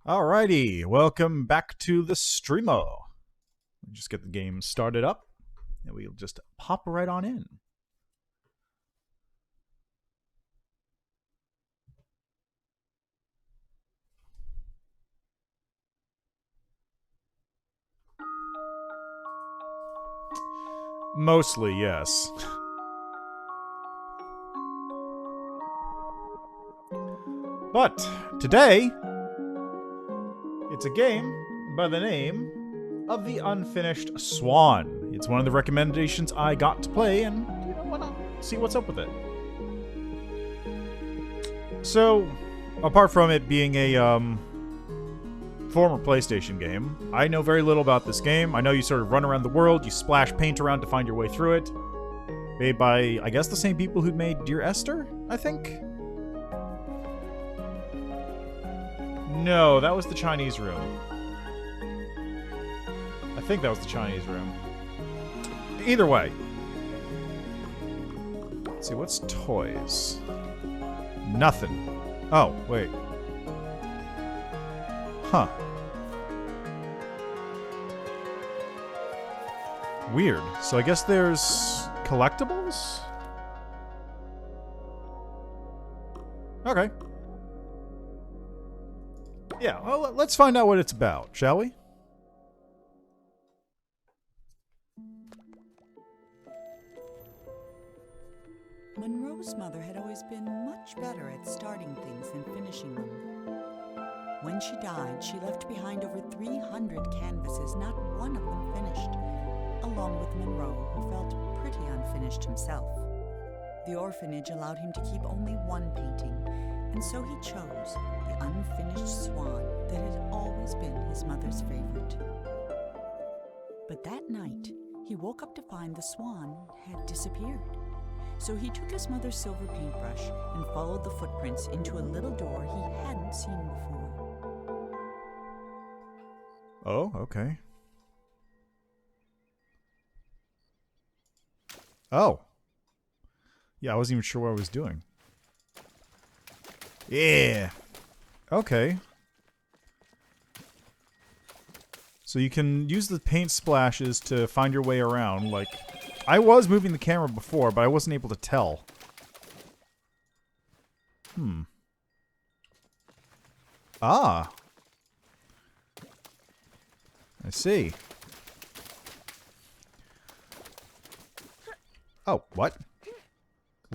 Alrighty, welcome back to the streamo. Just get the game started up, and we'll just hop right on in. Mostly, yes. But today, it's a game by the name of The Unfinished Swan. It's one of the recommendations I got to play, and why not see what's up with it? So, apart from it being a former PlayStation game, I know very little about this game. I know you sort of run around the world, you splash paint around to find your way through it. Made by, I guess, the same people who made Dear Esther, I think? No, that was the Chinese room. I think that was the Chinese room. Either way. Let's see, what's toys? Nothing. Oh, wait. Huh. Weird. So I guess there's collectibles? Okay. Yeah, well, let's find out what it's about, shall we? Monroe's mother had always been much better at starting things than finishing them. When she died, she left behind over 300 canvases, not one of them finished, along with Monroe, who felt pretty unfinished himself. The orphanage allowed him to keep only one painting, and so he chose the unfinished swan that had always been his mother's favorite. But that night, he woke up to find the swan had disappeared. So he took his mother's silver paintbrush and followed the footprints into a little door he hadn't seen before. Oh, okay. Oh. Yeah, I wasn't even sure what I was doing. Yeah. Okay. So you can use the paint splashes to find your way around, like... I was moving the camera before, but I wasn't able to tell. Ah. I see. Oh, what?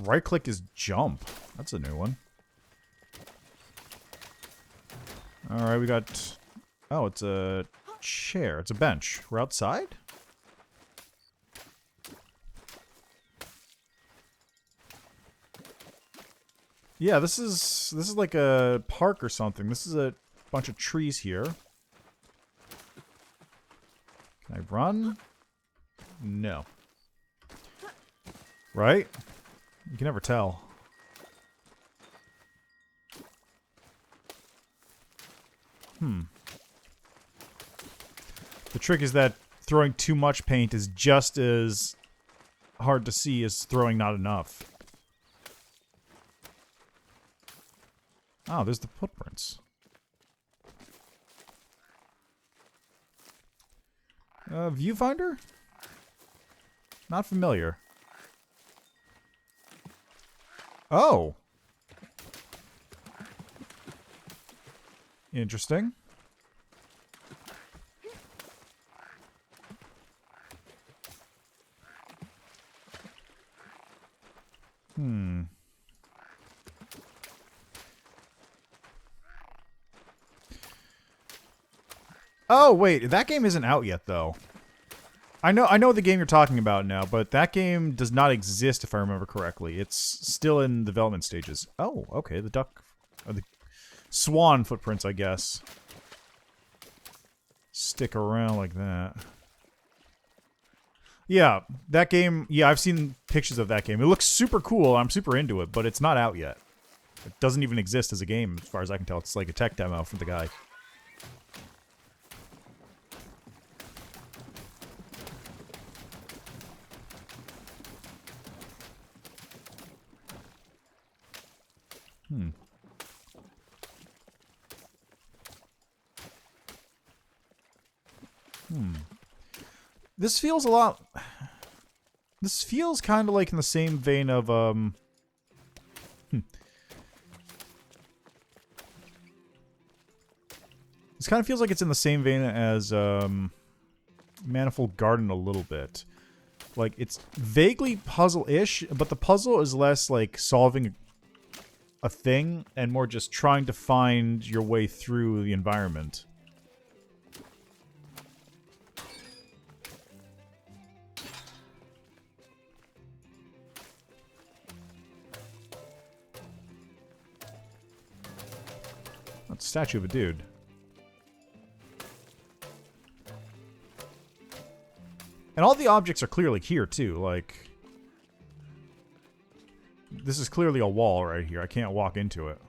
Right click is jump. That's a new one. Alright, we got... Oh, it's a chair. It's a bench. We're outside? Yeah, this is like a park or something. This is a bunch of trees here. Can I run? No. Right? You can never tell. The trick is that throwing too much paint is just as hard to see as throwing not enough. Oh, there's the footprints. Viewfinder? Not familiar. Oh. Interesting. Oh, wait, that game isn't out yet, though. I know the game you're talking about now, but that game does not exist, if I remember correctly. It's still in development stages. Oh, okay, the duck... Or the swan footprints, I guess. Stick around like that. Yeah, that game... Yeah, I've seen pictures of that game. It looks super cool, I'm super into it, but it's not out yet. It doesn't even exist as a game, as far as I can tell. It's like a tech demo from the guy. This feels a lot... This feels kind of like in the same vein of, This kind of feels like it's in the same vein as, Manifold Garden a little bit. Like, it's vaguely puzzle-ish, but the puzzle is less, like, solving a thing and more just trying to find your way through the environment. That's a statue of a dude. And all the objects are clearly here, too. Like, this is clearly a wall right here. I can't walk into it.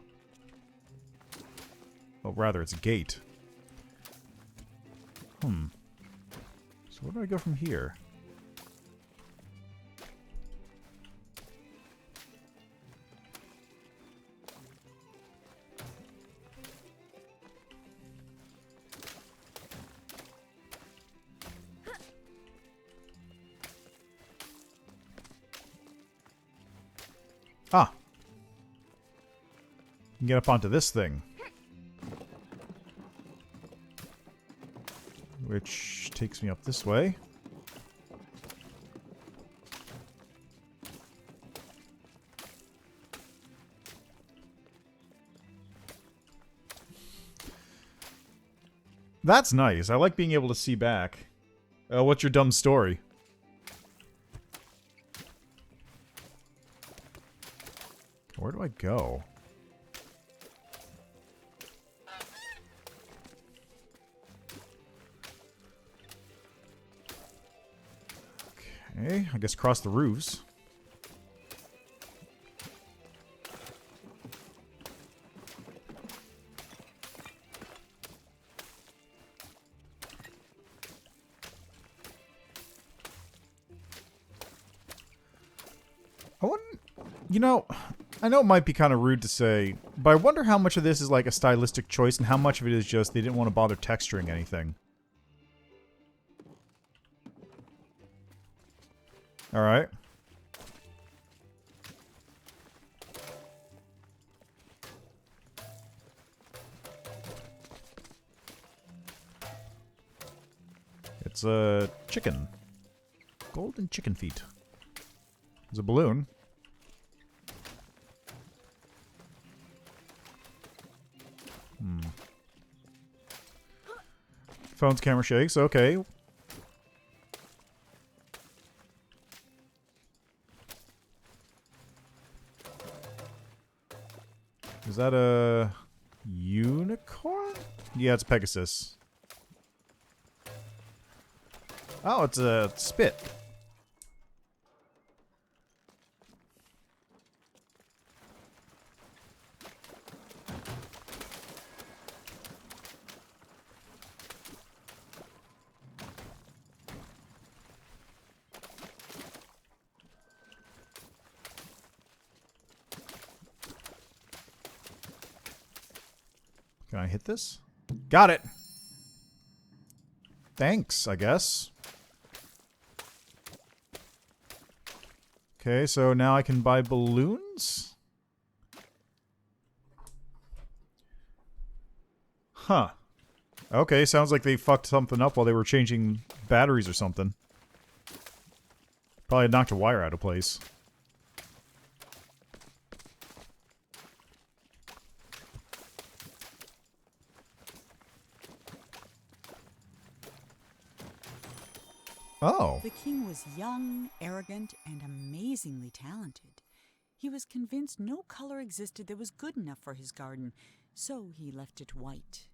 Oh, rather, it's a gate. So where do I go from here? Ah. You can get up onto this thing. Which takes me up this way. That's nice. I like being able to see back. What's your dumb story? Where do I go? Okay, I guess cross the roofs. You know, I know it might be kind of rude to say, but I wonder how much of this is like a stylistic choice and how much of it is just they didn't want to bother texturing anything. Alright. It's a chicken. Golden chicken feet. There's a balloon. Phone's camera shakes, okay. Is that a unicorn? Yeah, it's Pegasus. Oh, it's a spit. Can I hit this? Got it! Thanks, I guess. Okay, so now I can buy balloons? Huh. Okay, sounds like they fucked something up while they were changing batteries or something. Probably knocked a wire out of place. Oh. The king was young, arrogant, and amazingly talented. He was convinced no color existed that was good enough for his garden, so he left it white.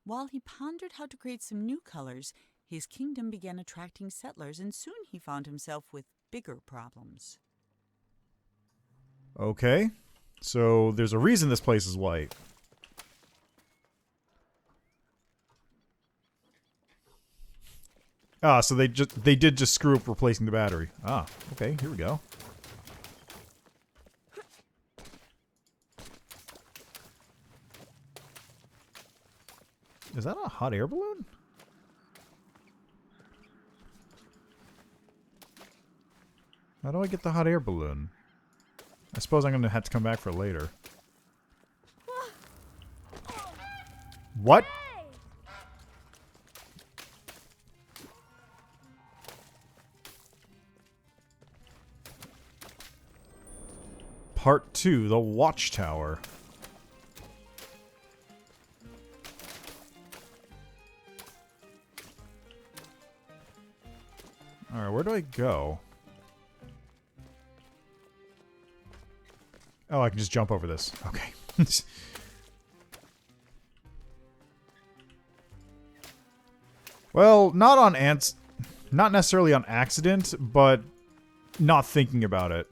While he pondered how to create some new colors, his kingdom began attracting settlers, and soon he found himself with bigger problems. Okay. So there's a reason this place is white. Ah, so they did just screw up replacing the battery. Ah, okay, here we go. Is that a hot air balloon? How do I get the hot air balloon? I suppose I'm going to have to come back for later. What? Part 2, the Watchtower. Alright, where do I go? Oh, I can just jump over this. Okay. Well, not necessarily on accident, but not thinking about it.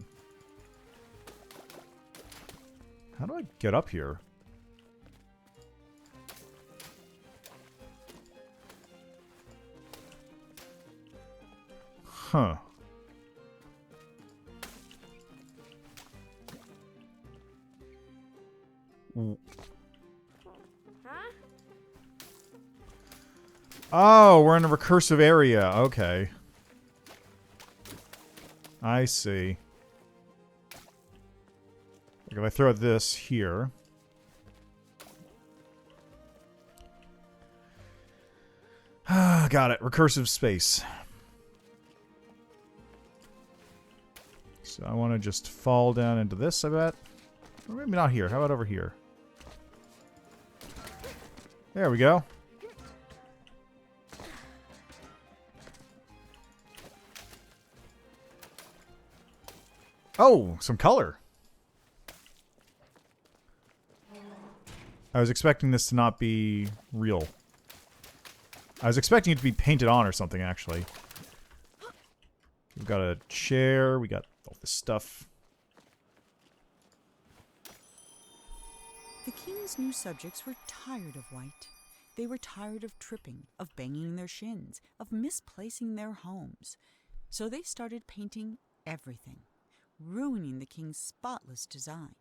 How do I get up here? Huh. Oh, we're in a recursive area. Okay. I see. Like if I throw this here. Got it. Recursive space. So I want to just fall down into this, I bet. Or maybe not here. How about over here? There we go. Oh, some color. I was expecting this to not be real. I was expecting it to be painted on or something, actually. We've got a chair. We got all this stuff. The king's new subjects were tired of white. They were tired of tripping, of banging their shins, of misplacing their homes. So they started painting everything, ruining the king's spotless design.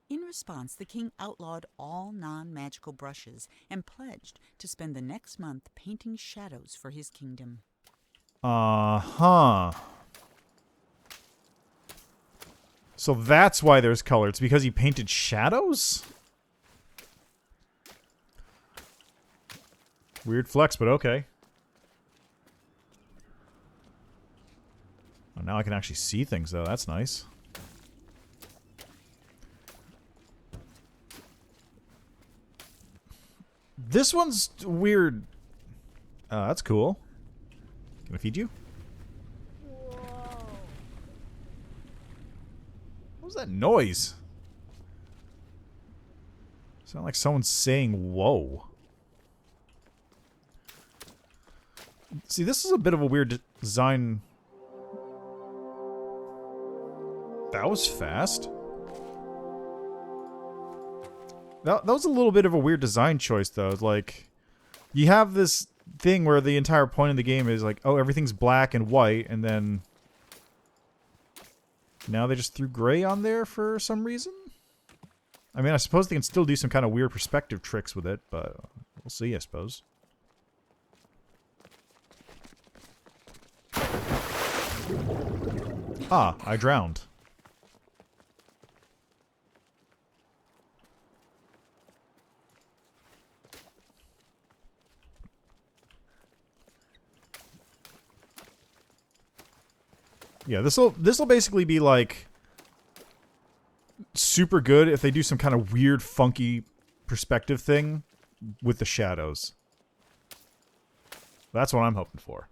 In response, the king outlawed all non-magical brushes and pledged to spend the next month painting shadows for his kingdom. Uh-huh. So that's why there's color. It's because he painted shadows? Weird flex, but okay. Oh, now I can actually see things, though. That's nice. This one's weird. That's cool. Can I feed you? Whoa. What was that noise? Sound like someone's saying whoa. See, this is a bit of a weird design. That was fast. That was a little bit of a weird design choice, though. Like, you have this thing where the entire point of the game is like, oh, everything's black and white, and then now they just threw gray on there for some reason? I mean, I suppose they can still do some kind of weird perspective tricks with it, but we'll see, I suppose. Ah, I drowned. Yeah, this'll basically be like super good if they do some kind of weird, funky perspective thing with the shadows. That's what I'm hoping for.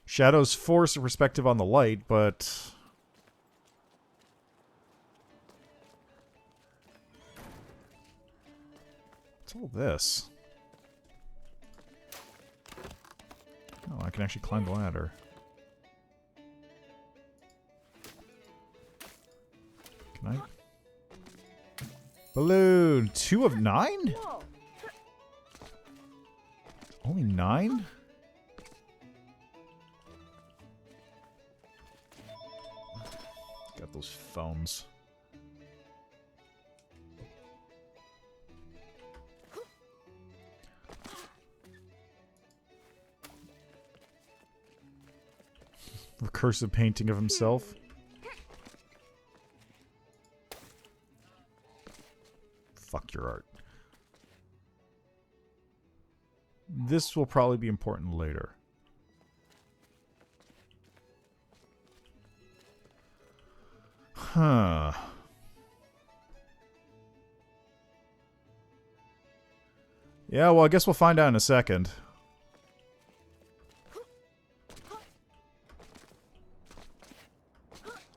Shadows force a perspective on the light, but what's all this? Oh, I can actually climb the ladder. Can I? Balloon! 2 of 9? Only 9? Got those phones. Recursive painting of himself. Fuck your art. This will probably be important later. Huh. Yeah, well, I guess we'll find out in a second.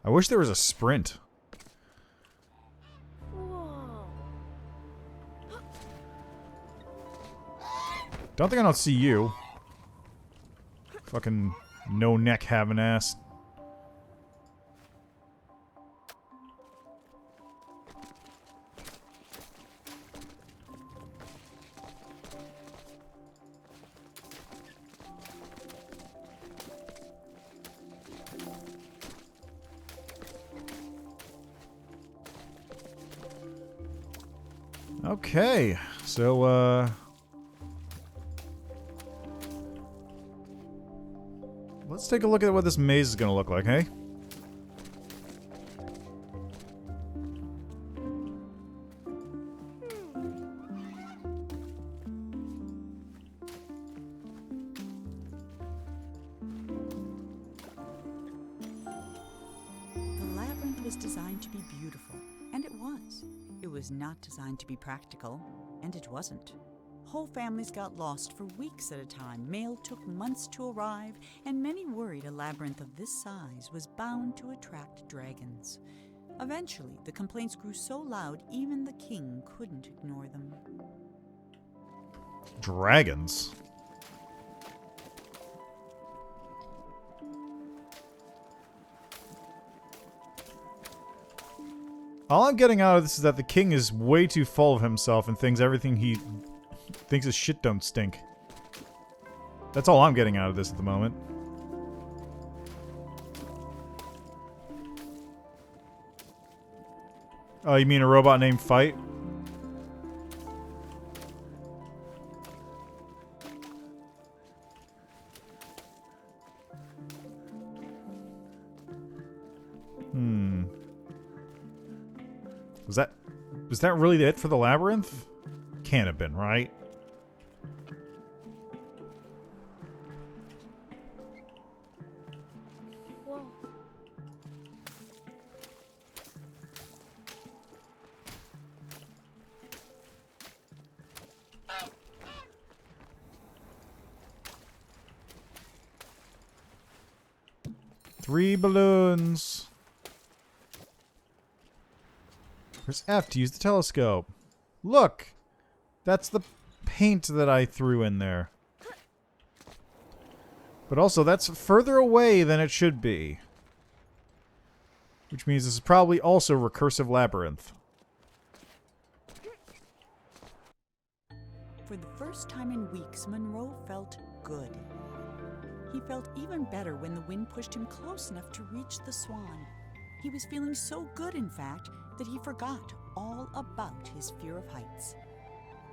I wish there was a sprint. Don't think I don't see you. Fucking no neck having ass. Okay, so, let's take a look at what this maze is gonna look like, hey? The labyrinth was designed to be beautiful, and it was. It was not designed to be practical, and it wasn't. Whole families got lost for weeks at a time, mail took months to arrive, and many worried a labyrinth of this size was bound to attract dragons. Eventually, the complaints grew so loud even the king couldn't ignore them. Dragons? All I'm getting out of this is that the king is way too full of himself and thinks everything he thinks his shit don't stink. That's all I'm getting out of this at the moment. Oh, you mean a robot named Fight? Was that really it for the labyrinth? Can't have been, right? Whoa. Three balloons. Press F to use the telescope. Look! That's the paint that I threw in there. But also, that's further away than it should be. Which means this is probably also recursive labyrinth. For the first time in weeks, Monroe felt good. He felt even better when the wind pushed him close enough to reach the Swan. He was feeling so good, in fact, that he forgot all about his fear of heights.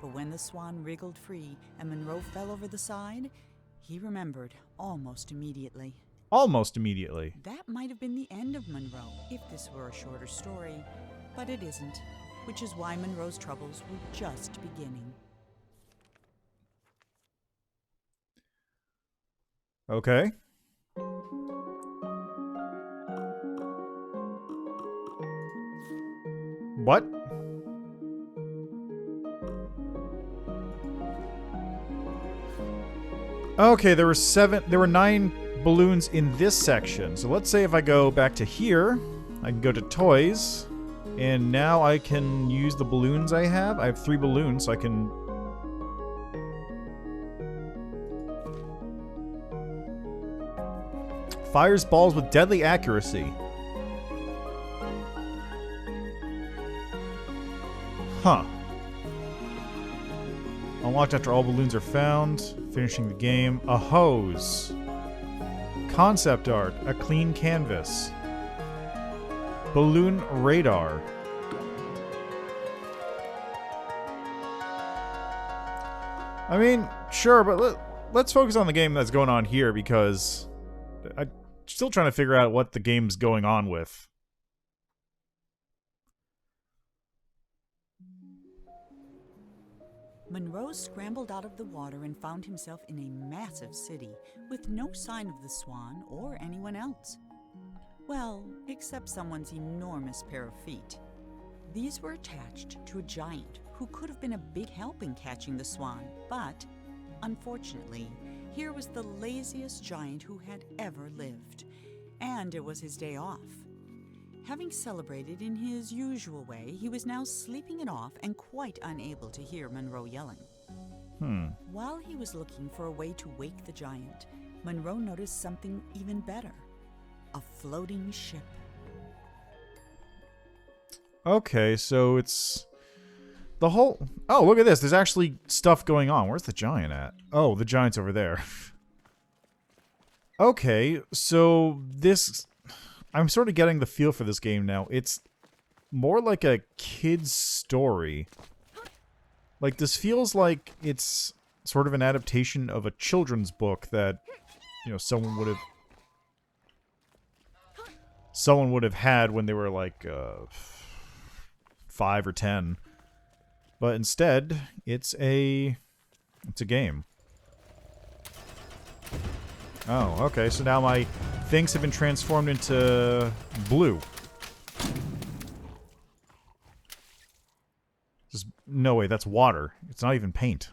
But when the Swan wriggled free and Monroe fell over the side, he remembered almost immediately. Almost immediately. That might have been the end of Monroe, if this were a shorter story. But it isn't, which is why Monroe's troubles were just beginning. Okay. What? Okay, there were 9 balloons in this section. So let's say if I go back to here, I can go to toys, and now I can use the balloons I have. I have 3 balloons, so I can... Fires balls with deadly accuracy. Huh. Unlocked after all balloons are found. Finishing the game. A hose. Concept art. A clean canvas. Balloon radar. I mean, sure, but let's focus on the game that's going on here because still trying to figure out what the game's going on with. Monroe scrambled out of the water and found himself in a massive city with no sign of the Swan or anyone else. Well, except someone's enormous pair of feet. These were attached to a giant who could have been a big help in catching the Swan, but unfortunately, here was the laziest giant who had ever lived, and it was his day off. Having celebrated in his usual way, he was now sleeping it off and quite unable to hear Monroe yelling. While he was looking for a way to wake the giant, Monroe noticed something even better. A floating ship. Okay, so it's the whole... Oh, look at this. There's actually stuff going on. Where's the giant at? Oh, the giant's over there. Okay, so this... I'm sort of getting the feel for this game now. It's more like a kid's story. Like, this feels like it's sort of an adaptation of a children's book that, you know, someone would have had when they were like 5 or 10. But instead, it's a game. Oh, okay, so now my things have been transformed into blue. No way, that's water. It's not even paint.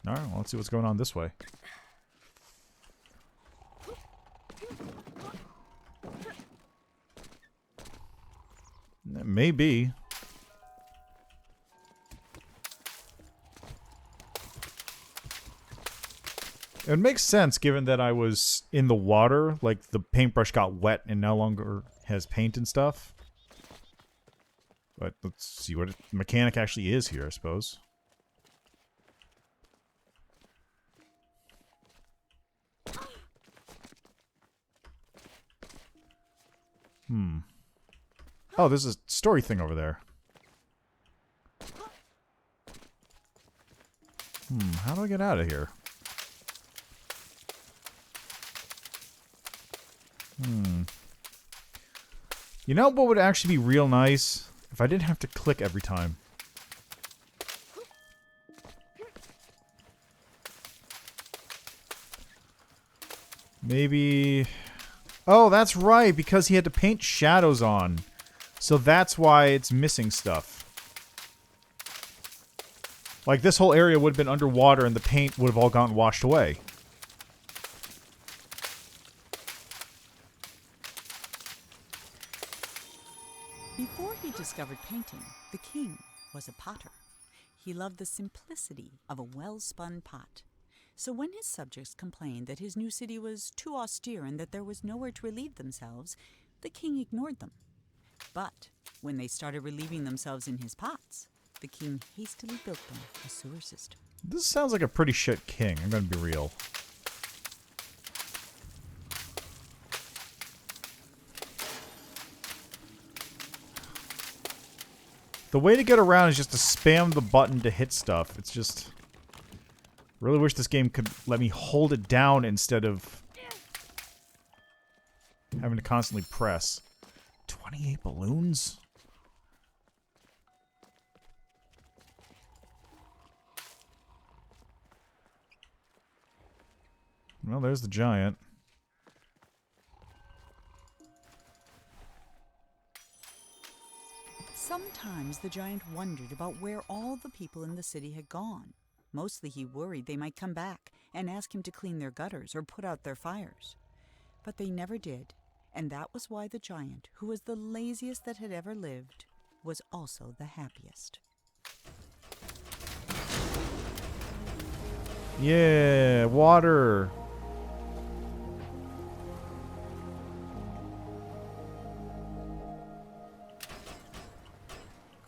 Alright, well, let's see what's going on this way. Maybe. It makes sense given that I was in the water, like the paintbrush got wet and no longer has paint and stuff. But let's see what the mechanic actually is here, I suppose. Oh, there's a story thing over there. How do I get out of here? You know what would actually be real nice? If I didn't have to click every time. Maybe... Oh, that's right, because he had to paint shadows on. So that's why it's missing stuff. Like, this whole area would have been underwater and the paint would have all gotten washed away. Before he discovered painting, the king was a potter. He loved the simplicity of a well-spun pot. So when his subjects complained that his new city was too austere and that there was nowhere to relieve themselves, the king ignored them. But when they started relieving themselves in his pots, the king hastily built them a sewer system. This sounds like a pretty shit king, I'm gonna be real. The way to get around is just to spam the button to hit stuff. It's just... Really wish this game could let me hold it down instead of having to constantly press. 28 balloons? Well, there's the giant. Sometimes the giant wondered about where all the people in the city had gone. Mostly he worried they might come back and ask him to clean their gutters or put out their fires. But they never did, and that was why the giant, who was the laziest that had ever lived, was also the happiest. Yeah, water.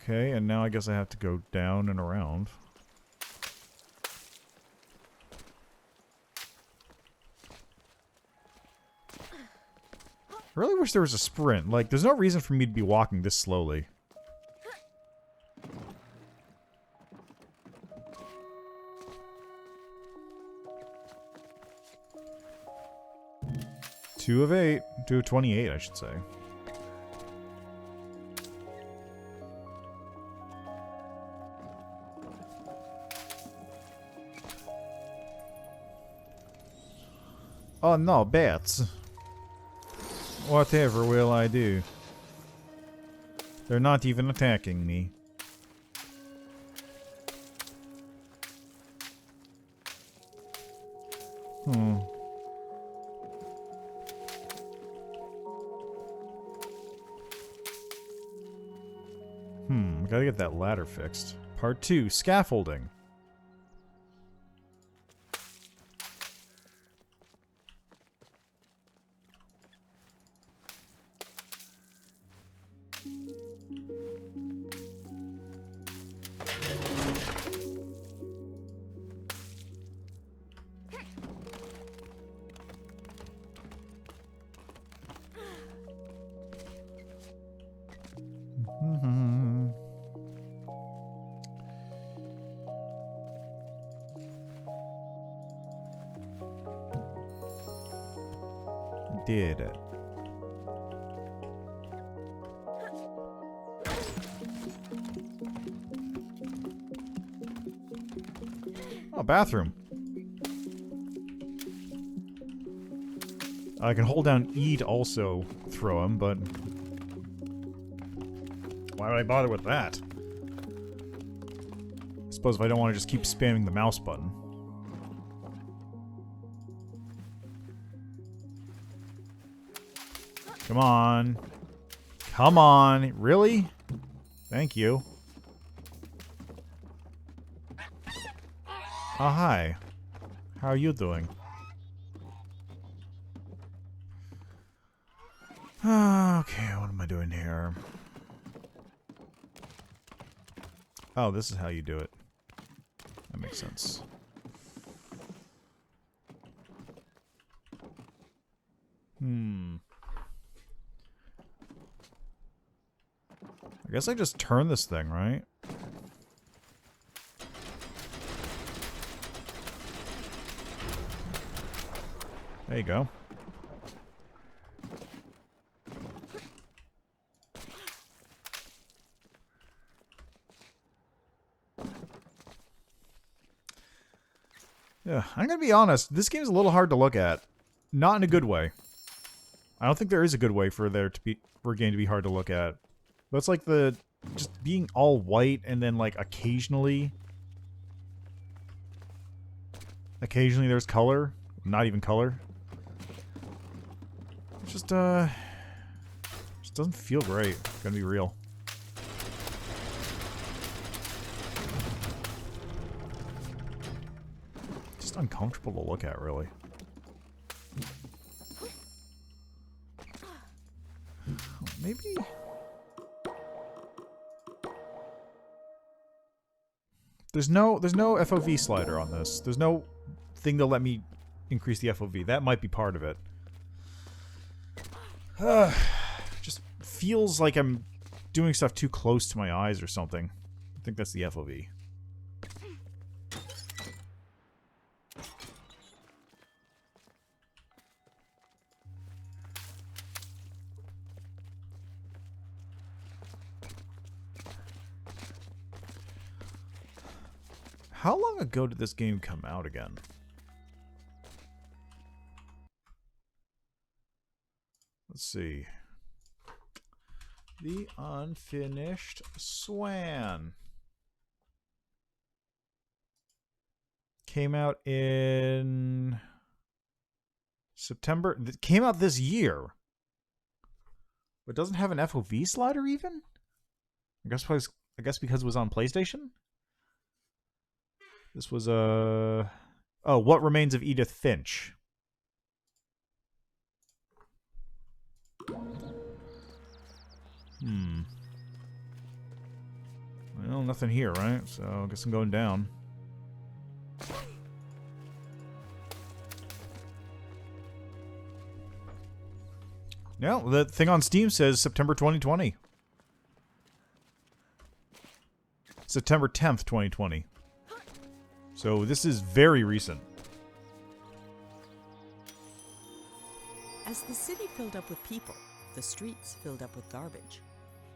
Okay, and now I guess I have to go down and around. I really wish there was a sprint. Like, there's no reason for me to be walking this slowly. 2 of 8. 2 of 28, I should say. Oh no, bats. Whatever will I do? They're not even attacking me. I gotta get that ladder fixed. Part 2, scaffolding. Did it. Oh, bathroom. I can hold down E to also throw him, but why would I bother with that? I suppose if I don't want to just keep spamming the mouse button. Come on. Come on. Really? Thank you. Oh, hi. How are you doing? Okay, what am I doing here? Oh, this is how you do it. That makes sense. I guess I just turn this thing, right? There you go. Yeah, I'm gonna be honest, this game's a little hard to look at. Not in a good way. I don't think there is a good way for a game to be hard to look at. But it's like just being all white and then like occasionally there's color. Not even color. It just doesn't feel great. Gonna be real. Just uncomfortable to look at, really. Maybe. There's no FOV slider on this. There's no thing to let me increase the FOV. That might be part of it. Just feels like I'm doing stuff too close to my eyes or something. I think that's the FOV. How long ago did this game come out again? Let's see. The Unfinished Swan. Came out in September. It came out this year. But doesn't have an FOV slider even? I guess because it was on PlayStation? This was oh, What Remains of Edith Finch. Well, nothing here, right? So I guess I'm going down. Yeah, the thing on Steam says September 2020. September 10th, 2020. So this is very recent. As the city filled up with people, the streets filled up with garbage.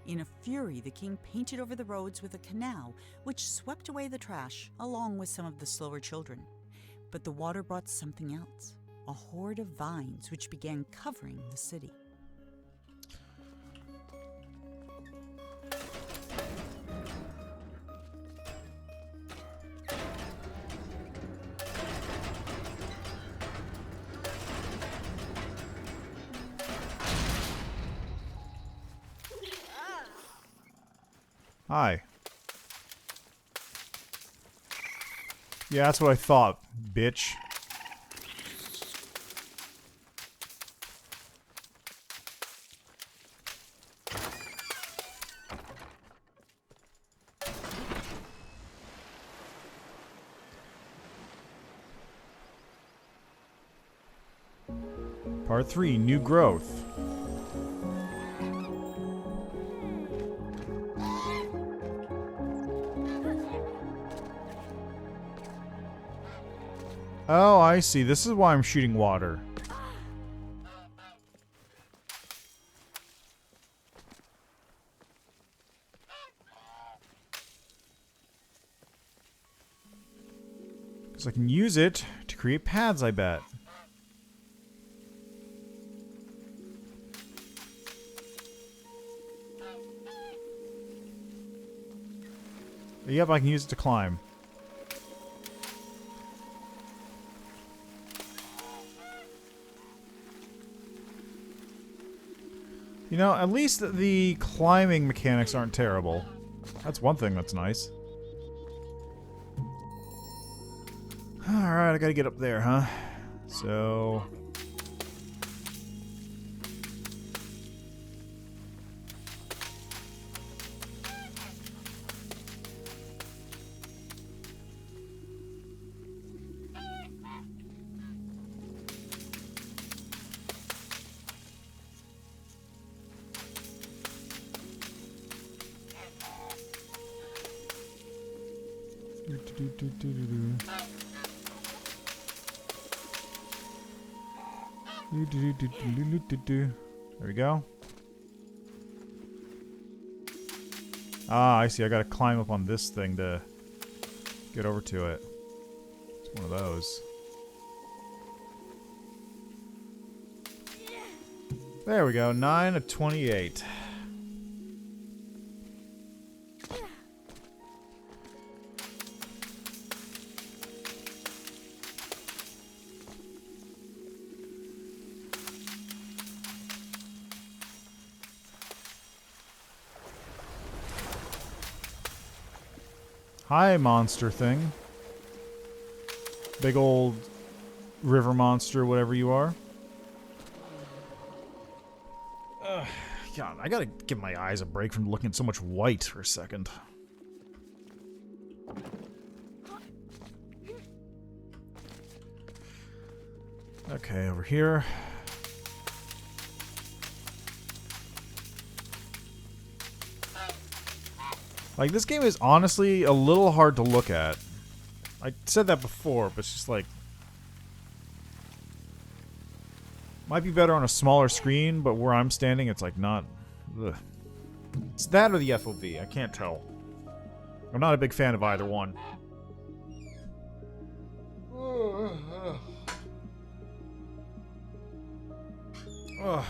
In a fury, the king painted over the roads with a canal, which swept away the trash, along with some of the slower children. But the water brought something else, a horde of vines which began covering the city. Hi. Yeah, that's what I thought, bitch. Part 3, New Growth. Oh, I see. This is why I'm shooting water. Because I can use it to create paths, I bet. Yep, I can use it to climb. You know, at least the climbing mechanics aren't terrible. That's one thing that's nice. Alright, I gotta get up there, huh? So... There we go. Ah, I see. I gotta climb up on this thing to get over to it. It's one of those. There we go. 9 of 28. Hi, monster thing. Big old river monster, whatever you are. God, I gotta give my eyes a break from looking at so much white for a second. Okay, over here. Like, this game is honestly a little hard to look at. I said that before, but it's just like... Might be better on a smaller screen, but where I'm standing, it's like not... Ugh. It's that or the FOV, I can't tell. I'm not a big fan of either one. Ugh.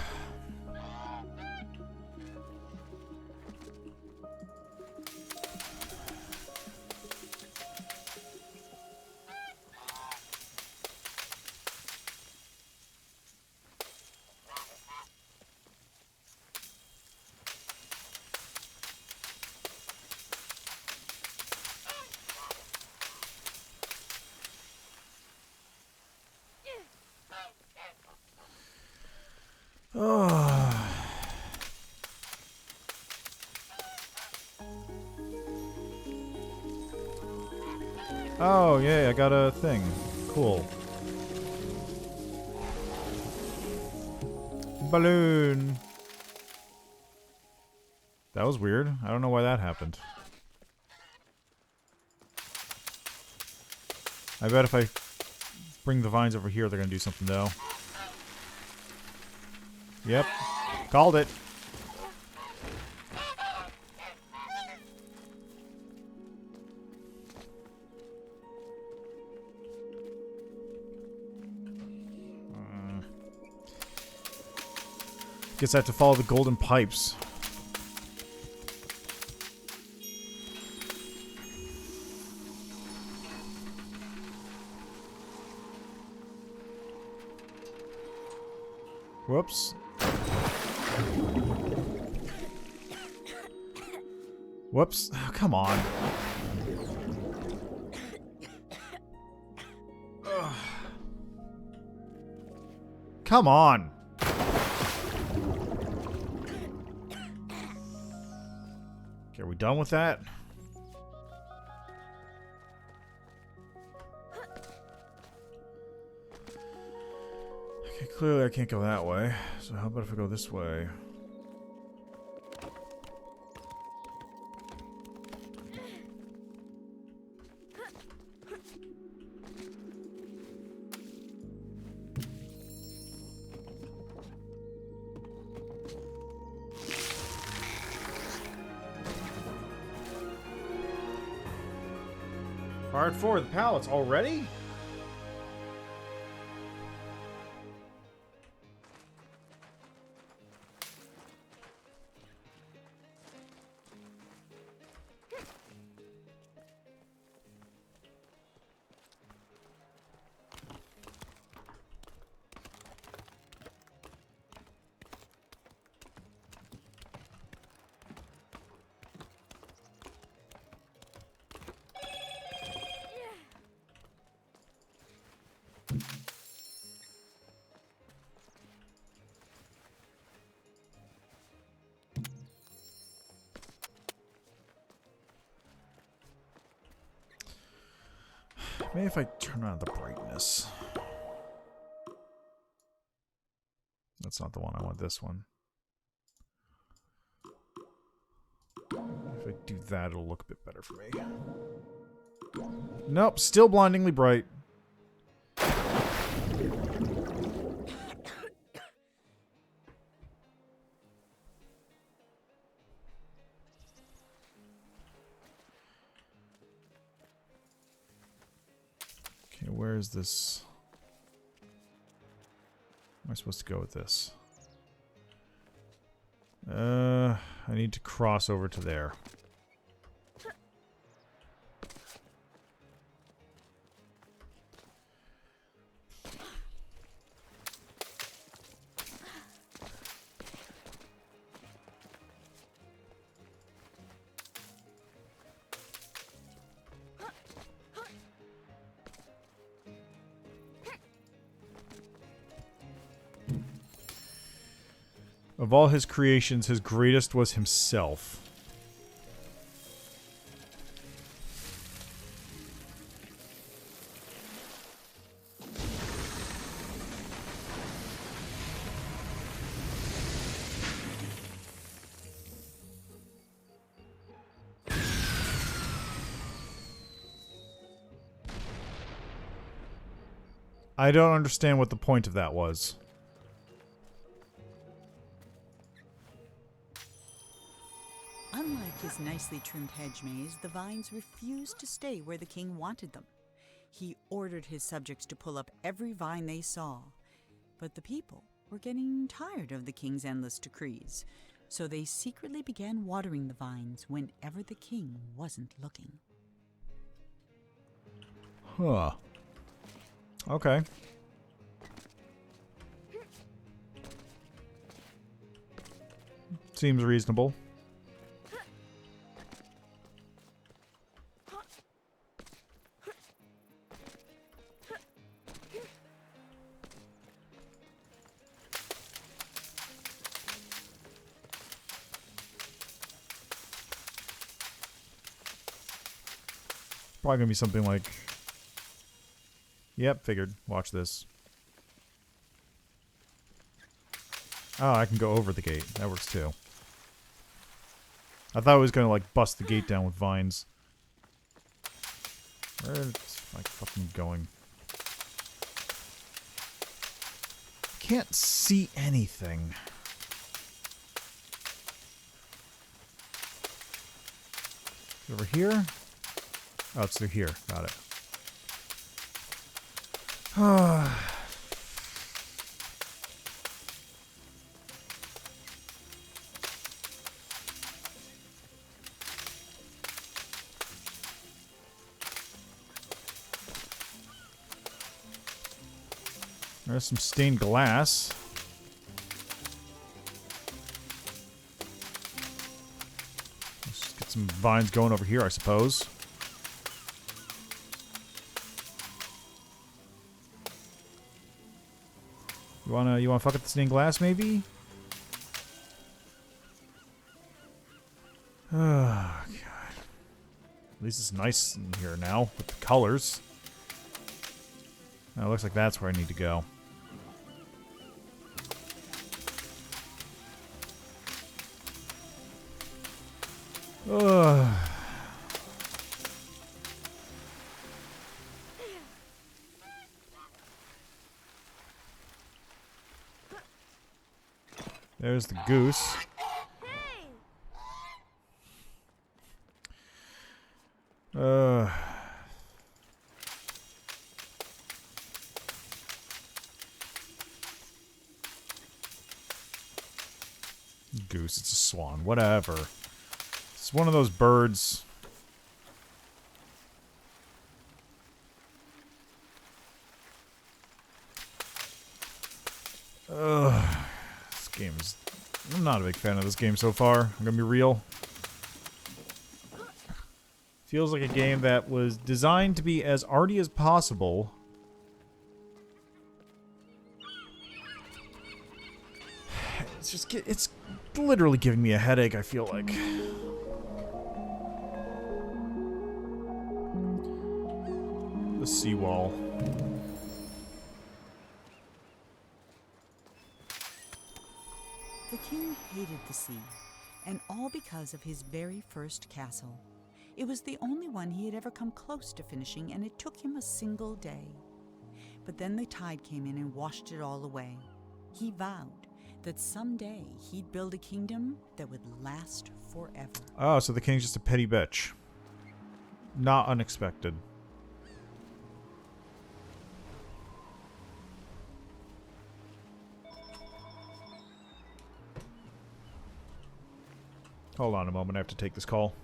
Oh, yeah, I got a thing. Cool. Balloon. That was weird. I don't know why that happened. I bet if I bring the vines over here, they're gonna do something, though. Yep. Called it. Guess I have to follow the golden pipes. Whoops. Whoops. Oh, come on. Ugh. Come on. Okay, are we done with that? Okay, clearly I can't go that way. So how about if I go this way? Part 4, the pallets already? Maybe if I turn on the brightness. That's not the one. I want this one. If I do that, it'll look a bit better for me. Nope, still blindingly bright. Okay, where is this? Am I supposed to go with this? I need to cross over to there. Of all his creations, his greatest was himself. I don't understand what the point of that was. Unlike his nicely trimmed hedge maze, the vines refused to stay where the king wanted them. He ordered his subjects to pull up every vine they saw. But the people were getting tired of the king's endless decrees, so they secretly began watering the vines whenever the king wasn't looking. Huh. Okay. Seems reasonable. Probably gonna be something like... Yep, figured. Watch this. Oh, I can go over the gate. That works too. I thought I was gonna, like, bust the gate down with vines. Where's my fucking going? Can't see anything. Over here? Oh, it's through here. Got it. There's some stained glass. Let's get some vines going over here, I suppose. You wanna fuck with the stained glass, maybe? Oh, God. At least it's nice in here now with the colors. Oh, it looks like that's where I need to go. Ugh. There's the goose. Goose, it's a swan, whatever. It's one of those birds. This game is... I'm not a big fan of this game so far. I'm gonna be real. Feels like a game that was designed to be as arty as possible. It's just... it's literally giving me a headache, I feel like. The seawall. The king hated the sea, and all because of his very first castle. It was the only one he had ever come close to finishing, and it took him a single day. But then the tide came in and washed it all away. He vowed that someday he'd build a kingdom that would last forever. Oh, so the king's just a petty bitch. Not unexpected. Hold on a moment, I have to take this call.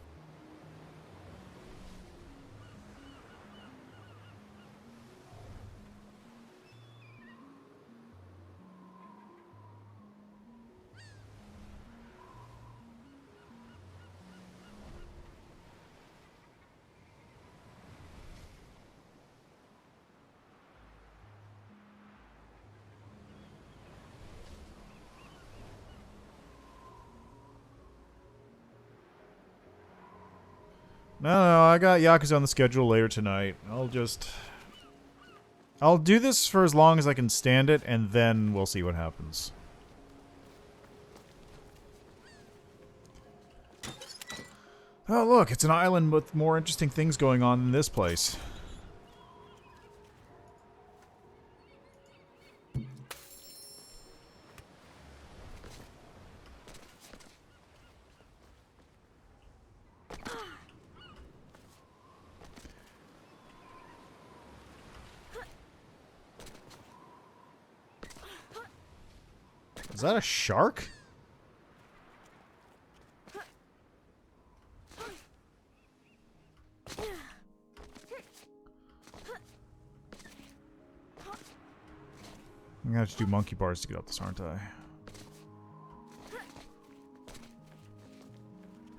No, I got Yakuza on the schedule later tonight. I'll do this for as long as I can stand it, and then we'll see what happens. Oh, look, it's an island with more interesting things going on than this place. Is that a shark? I'm gonna have to do monkey bars to get up this, aren't I?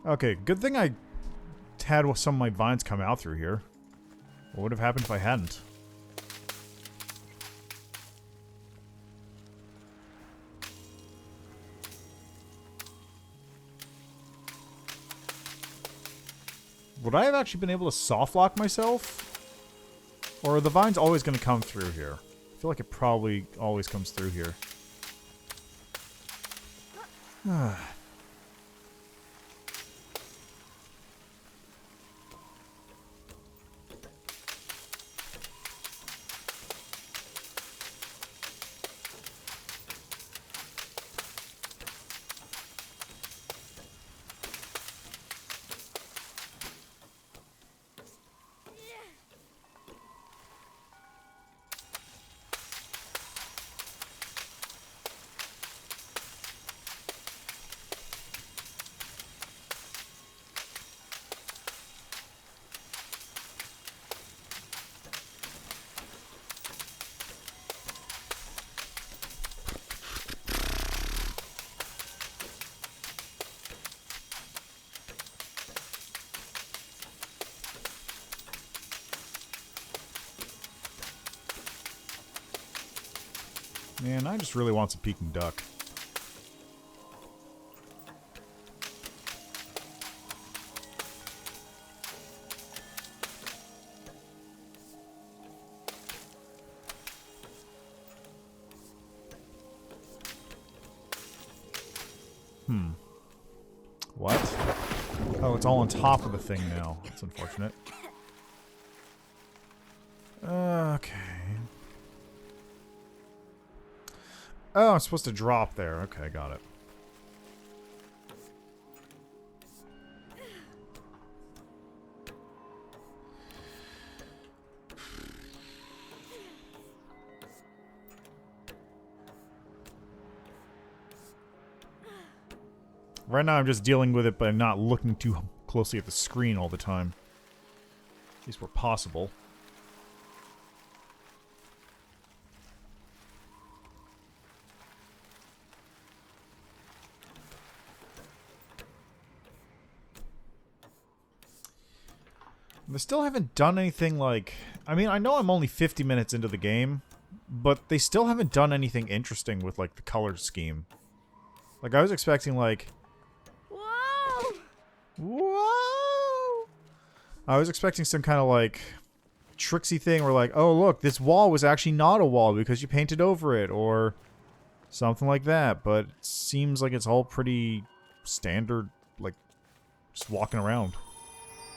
Okay, good thing I had some of my vines come out through here. What would have happened if I hadn't? Would I have actually been able to soft lock myself? Or are the vines always going to come through here? I feel like it probably always comes through here. Man, I just really want some Peking duck. What? Oh, it's all on top of the thing now. That's unfortunate. Okay. Oh, I'm supposed to drop there. Okay, got it. Right now I'm just dealing with it, but I'm not looking too closely at the screen all the time. At least where possible. They still haven't done anything like... I mean, I know I'm only 50 minutes into the game, but they still haven't done anything interesting with, like, the color scheme. Like, I was expecting, like... Whoa! I was expecting some kind of, like, tricksy thing where, like, oh, look, this wall was actually not a wall because you painted over it, or something like that, but it seems like it's all pretty standard, like, just walking around.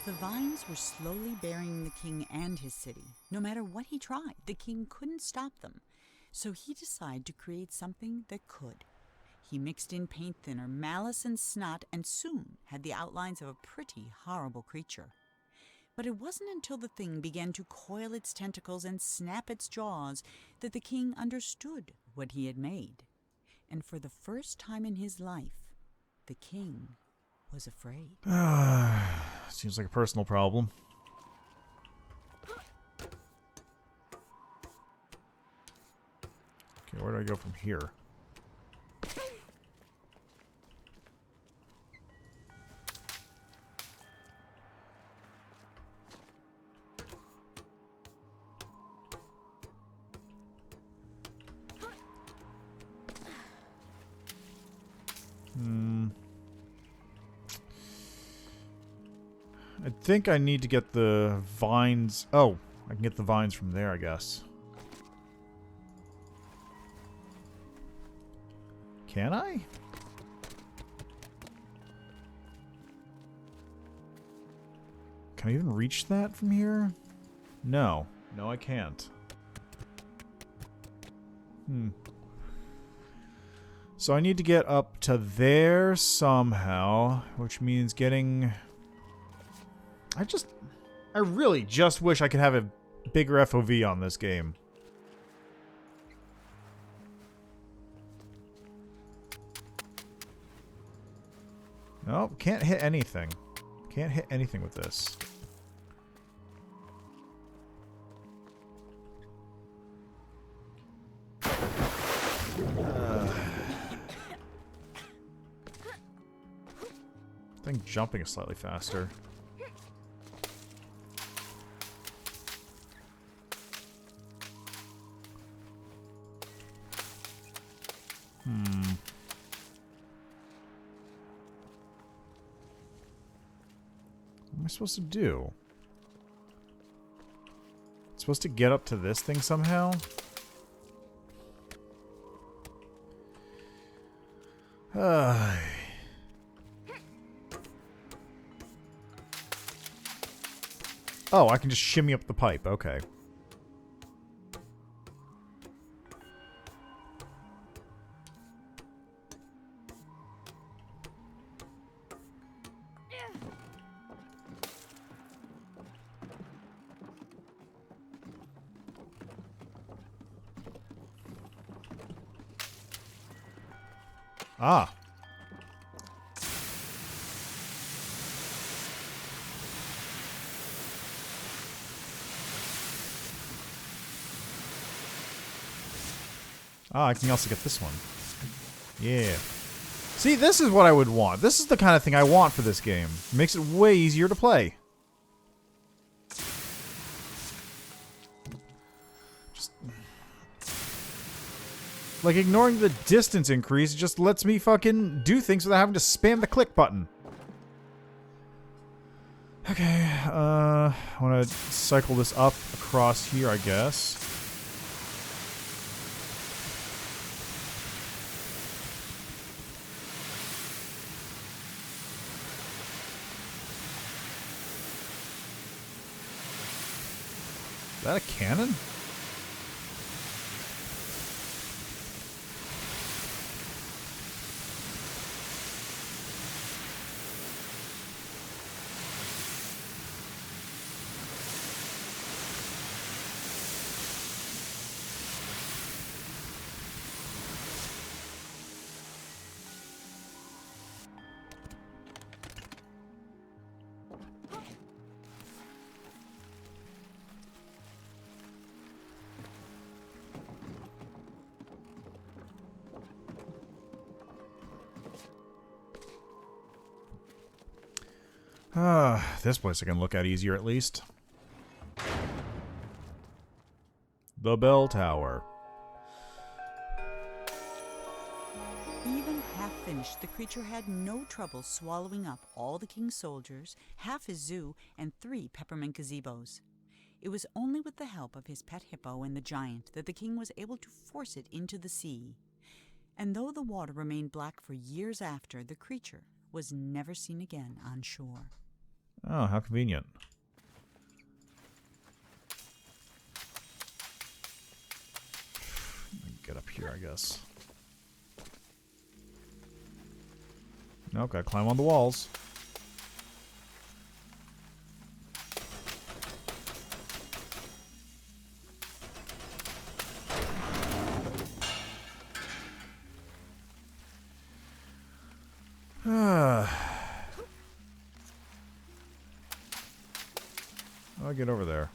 The vines were slowly burying the king and his city. No matter what he tried, the king couldn't stop them. So he decided to create something that could. He mixed in paint thinner, malice, and snot, and soon had the outlines of a pretty horrible creature. But it wasn't until the thing began to coil its tentacles and snap its jaws that the king understood what he had made. And for the first time in his life, the king was afraid. Seems like a personal problem. Okay, where do I go from here? I think I need to get the vines... Oh, I can get the vines from there, I guess. Can I? Can I even reach that from here? No. No, I can't. So I need to get up to there somehow, which means getting... I really just wish I could have a bigger FOV on this game. Nope, can't hit anything. Can't hit anything with this. I think jumping is slightly faster. What am I supposed to do? Supposed to get up to this thing somehow? Oh, I can just shimmy up the pipe. Okay. Ah. Ah, I can also get this one. Yeah. See, this is what I would want. This is the kind of thing I want for this game. It makes it way easier to play. Just... Like, ignoring the distance increase just lets me fucking do things without having to spam the click button. Okay, I want to cycle this up across here, I guess. Is that a cannon? This place I can look at easier at least. The bell tower. Even half finished, the creature had no trouble swallowing up all the king's soldiers, half his zoo, and 3 peppermint gazebos. It was only with the help of his pet hippo and the giant that the king was able to force it into the sea. And though the water remained black for years after, the creature was never seen again on shore. Oh, how convenient. Get up here, I guess. Nope, gotta climb on the walls. I'll get over there.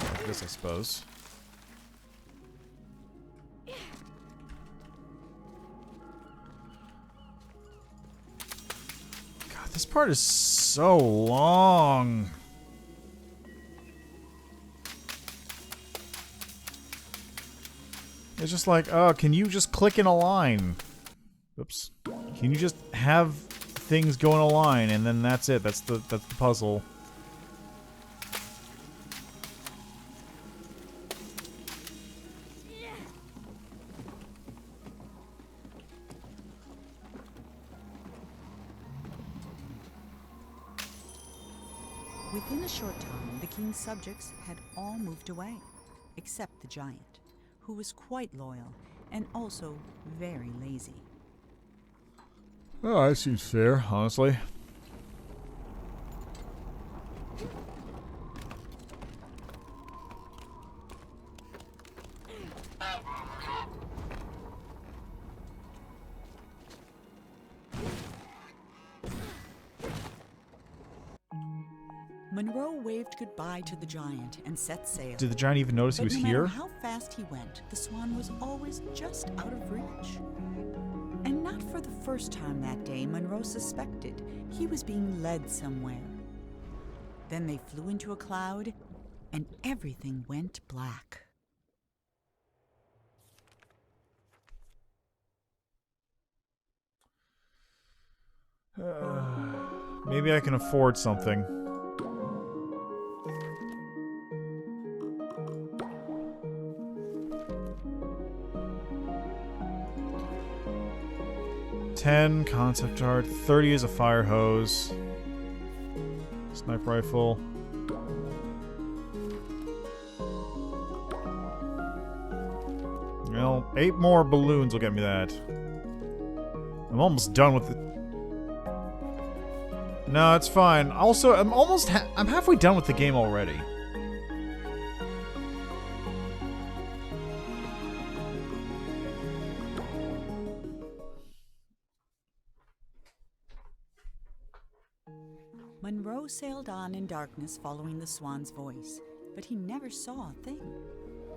Like this, I suppose. God, this part is so long. It's just like, oh, can you just click in a line? Oops. Can you just have things go in a line and then that's it? That's the puzzle. Within a short time, the king's subjects had all moved away, except the giant, who was quite loyal and also very lazy. Oh, that seems fair, honestly. Monroe waved goodbye to the giant and set sail. Did the giant even notice he was here? No matter how fast he went, the swan was always just out of reach. And not for the first time that day, Monroe suspected he was being led somewhere. Then they flew into a cloud, and everything went black. Maybe I can afford something. $10 concept art, 30 is a fire hose, sniper rifle. Well, 8 more balloons will get me that. I'm almost done with it. No, it's fine. Also, I'm halfway done with the game already. Monroe sailed on in darkness following the swan's voice, but he never saw a thing.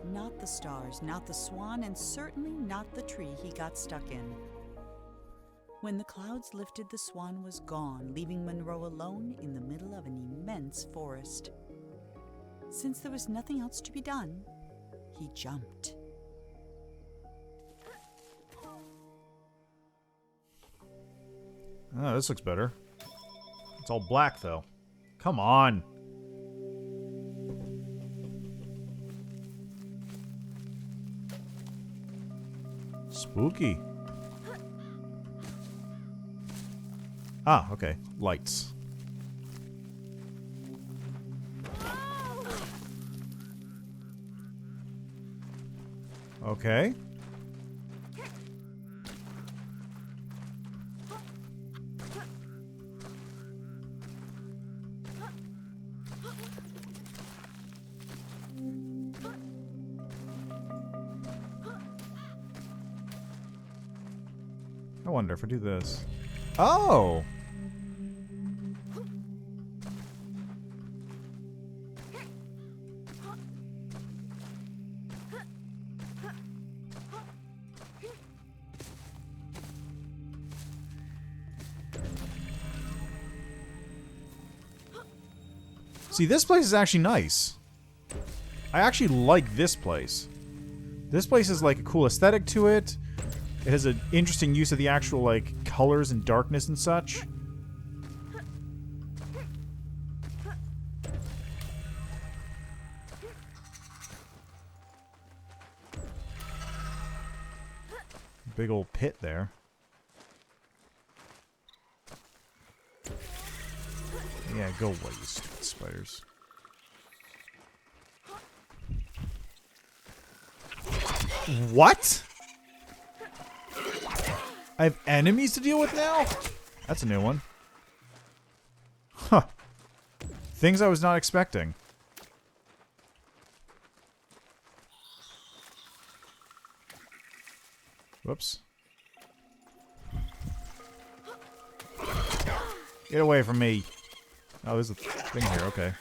Not the stars, not the swan, and certainly not the tree he got stuck in. When the clouds lifted, the swan was gone, leaving Monroe alone in the middle of an immense forest. Since there was nothing else to be done, he jumped. Oh, this looks better. It's all black, though. Come on. Spooky. Ah, okay. Lights. Okay. I wonder if I do this. Oh! See, this place is actually nice. I actually like this place. This place is like a cool aesthetic to it. It has an interesting use of the actual, like, colors and darkness and such. Big old pit there. Yeah, go away, you stupid spiders. What? I have enemies to deal with now? That's a new one. Huh. Things I was not expecting. Whoops. Get away from me. Oh, there's a thing here. Okay.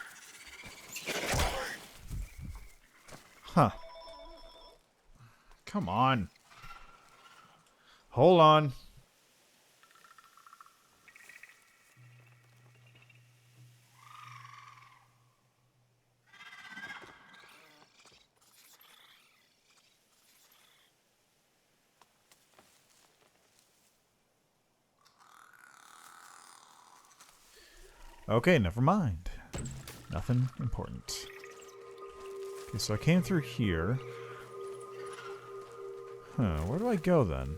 Huh. Come on. Hold on. Okay, never mind. Nothing important. Okay, so I came through here. Huh, where do I go then?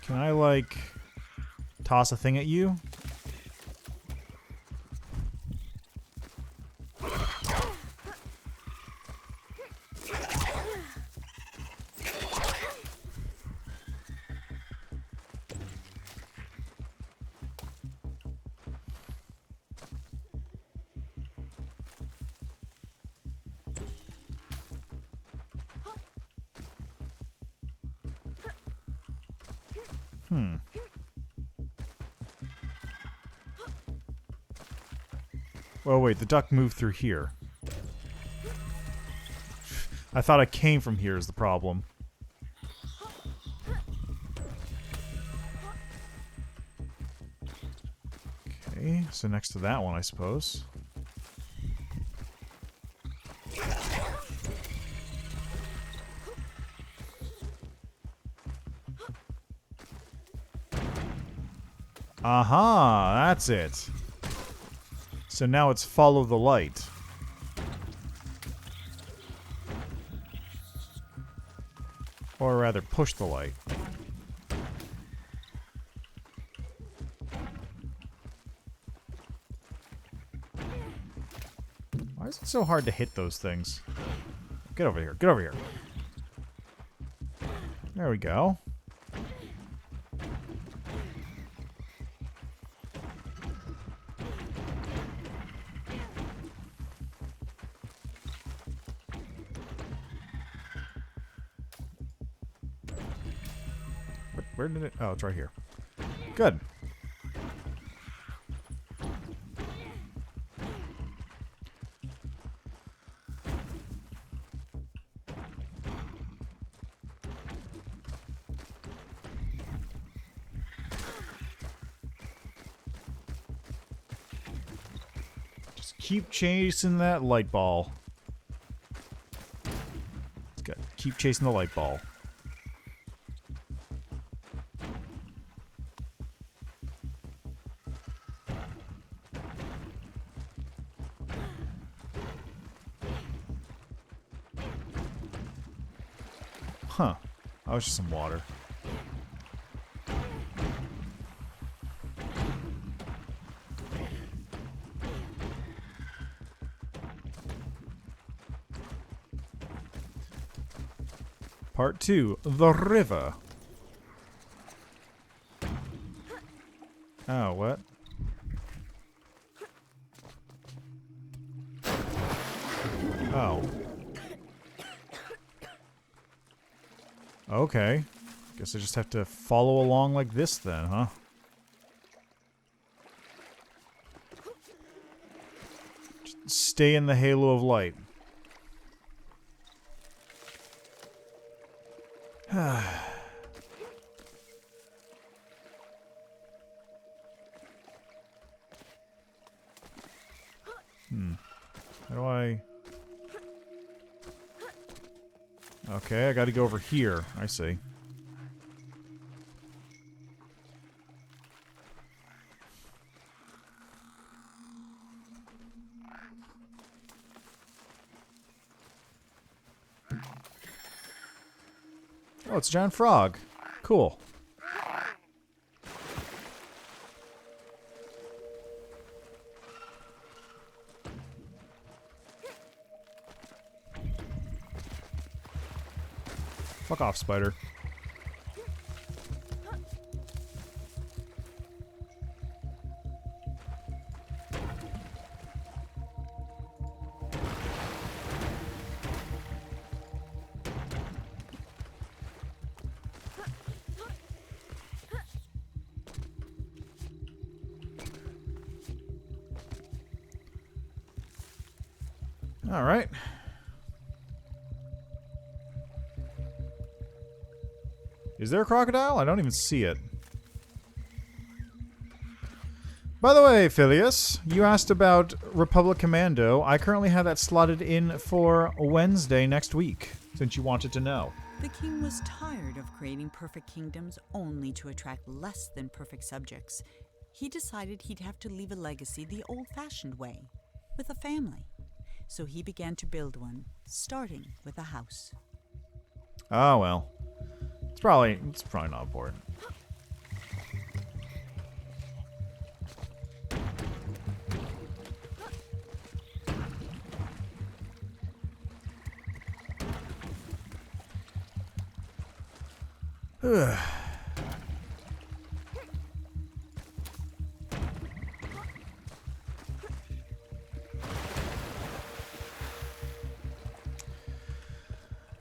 Can I, like, toss a thing at you? Oh, wait, the duck moved through here. I thought I came from here is the problem. Okay, so next to that one, I suppose. Aha, that's it. So now it's follow the light. Or rather, push the light. Why is it so hard to hit those things? Get over here. Get over here. There we go. Where did it... Oh, it's right here. Good. Just keep chasing that light ball. Keep chasing the light ball. Huh. That was just some water. Part 2, the river. Oh, what? Oh. Okay. Guess I just have to follow along like this then, huh? Just stay in the halo of light. How do I... Okay, I gotta go over here. I see. Oh, it's a giant frog. Cool. Fuck off, spider. All right. Is there a crocodile? I don't even see it. By the way, Phileas, you asked about Republic Commando. I currently have that slotted in for Wednesday next week, since you wanted to know. The king was tired of creating perfect kingdoms only to attract less than perfect subjects. He decided he'd have to leave a legacy the old-fashioned way, with a family. So he began to build one, starting with a house. Oh, well. It's probably not important.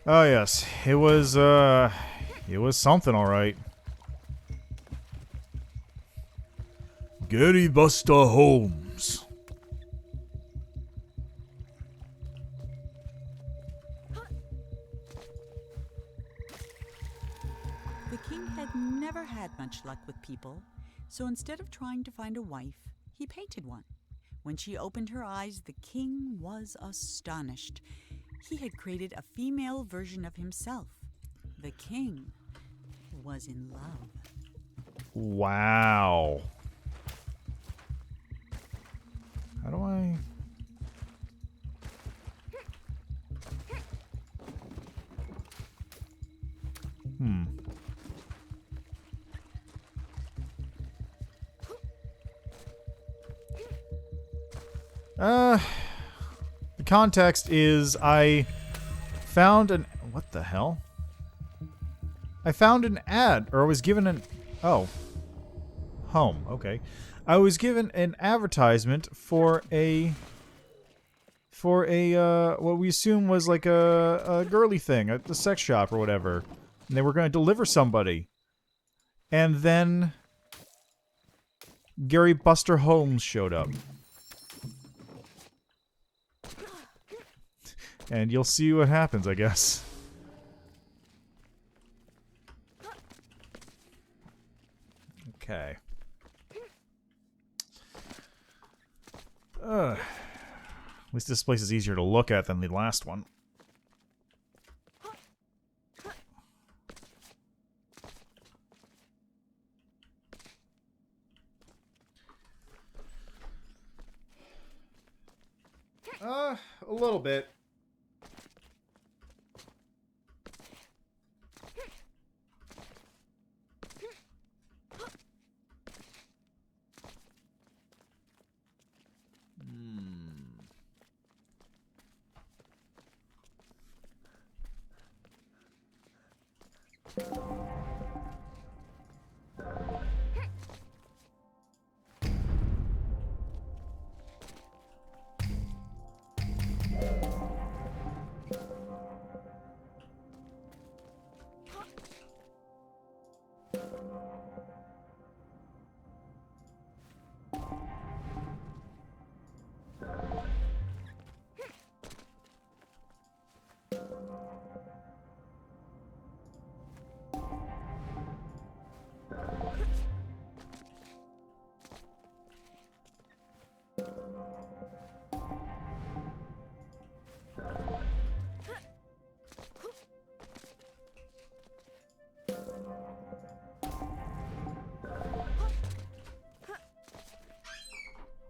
Oh yes, it was something, all right. Gary Buster Holmes. The king had never had much luck with people, so instead of trying to find a wife, he painted one. When she opened her eyes, the king was astonished. He had created a female version of himself. The king was in love. Wow. How do I... The context is I found an... What the hell? I found an ad, or I was given an... Oh. Home, okay. I was given an advertisement for a... what we assume was like a girly thing, a sex shop or whatever. And they were going to deliver somebody. And then... Gary Buster Holmes showed up. And you'll see what happens, I guess. Okay. least this place is easier to look at than the last one. A little bit.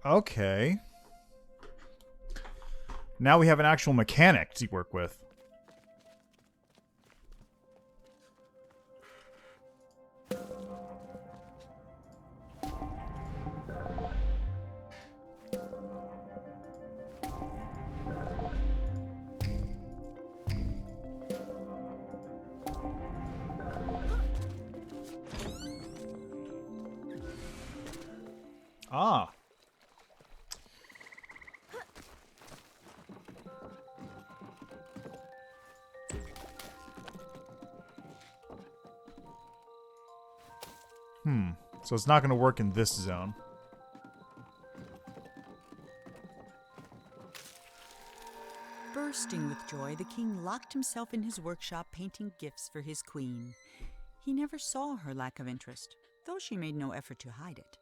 Okay. Now we have an actual mechanic to work with. Ah. So it's not going to work in this zone. Bursting with joy, the king locked himself in his workshop painting gifts for his queen. He never saw her lack of interest, though she made no effort to hide it.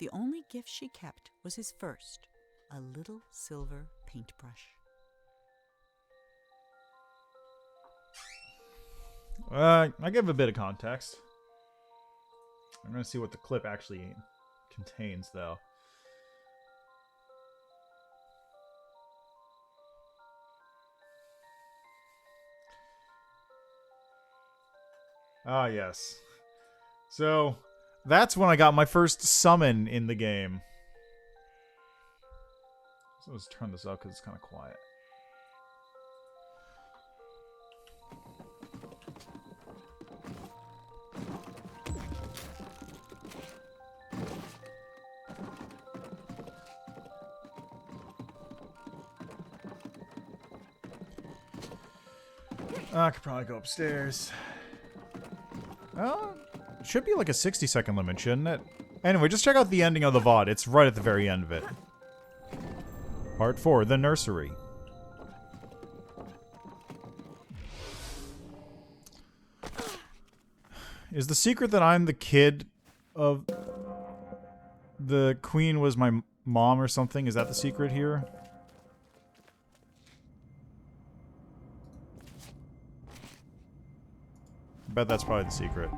The only gift she kept was his first, a little silver paintbrush. I give a bit of context. I'm going to see what the clip actually contains, though. Ah, yes. So, that's when I got my first summon in the game. So let's turn this up because it's kind of quiet. I could probably go upstairs. Should be like a 60-second limit, shouldn't it? Anyway, just check out the ending of the VOD. It's right at the very end of it. Part 4, The Nursery. Is the secret that I'm the kid of the queen was my mom or something? Is that the secret here? I bet that's probably the secret.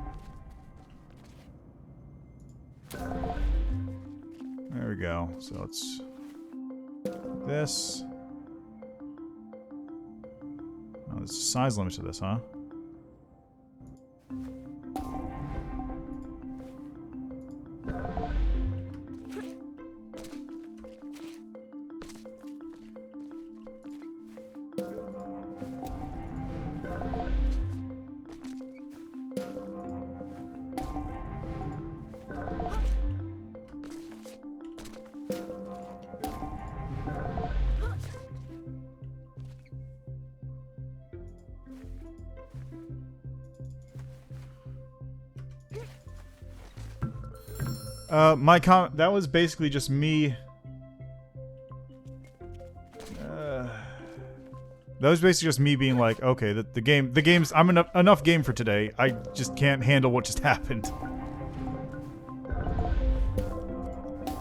There we go. So it's this. Oh, there's a size limit to this, huh? That was basically just me. That was basically just me being like, okay, the game's, I'm enough game for today. I just can't handle what just happened.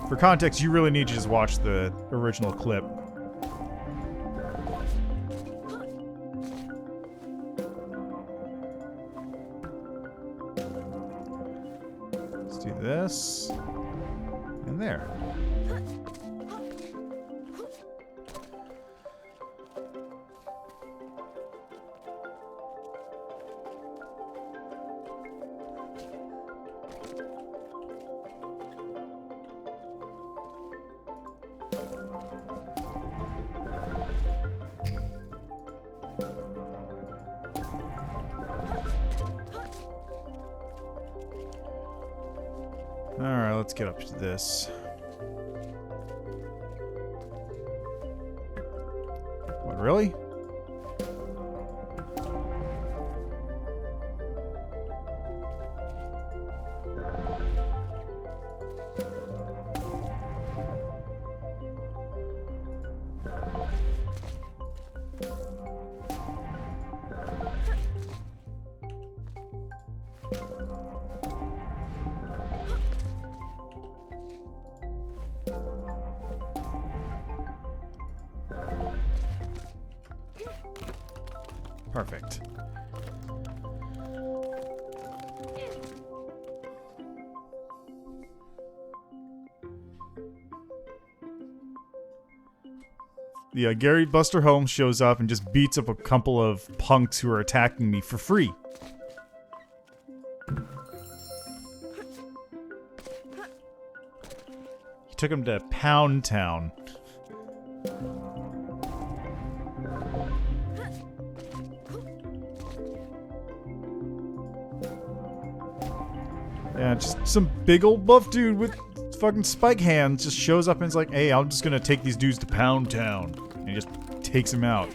For context, you really need to just watch the original clip. Let's do this. And there. Alright, let's get up to this. What, really? Perfect. Yeah, Gary Buster Holmes shows up and just beats up a couple of punks who are attacking me for free. He took him to Pound Town. Yeah, just some big old buff dude with fucking spike hands just shows up and is like, hey, I'm just gonna take these dudes to Pound Town. And he just takes him out.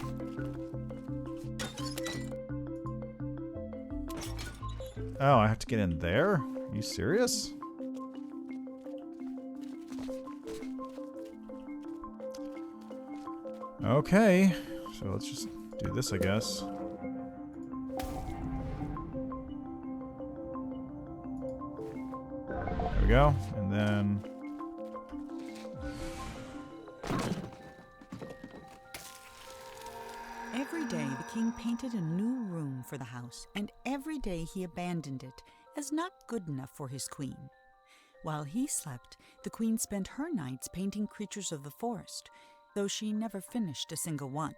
Oh, I have to get in there? Are you serious? Okay, so let's just do this, I guess. There we go, and then... Every day the king painted a new room for the house, and every day he abandoned it as not good enough for his queen. While he slept, the queen spent her nights painting creatures of the forest, though she never finished a single one.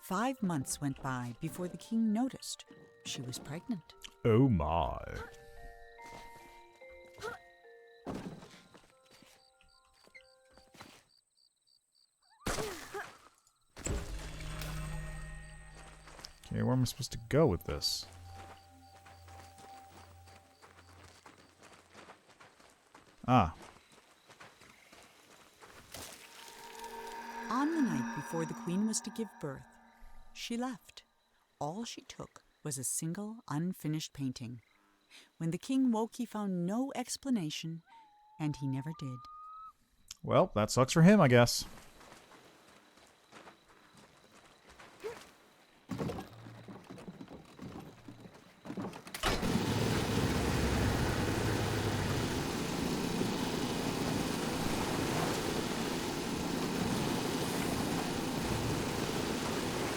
5 months went by before the king noticed she was pregnant. Oh my. Okay, where am I supposed to go with this? Ah. On the night before the queen was to give birth, she left. All she took was a single unfinished painting. When the king woke, he found no explanation, and he never did. Well, that sucks for him, I guess.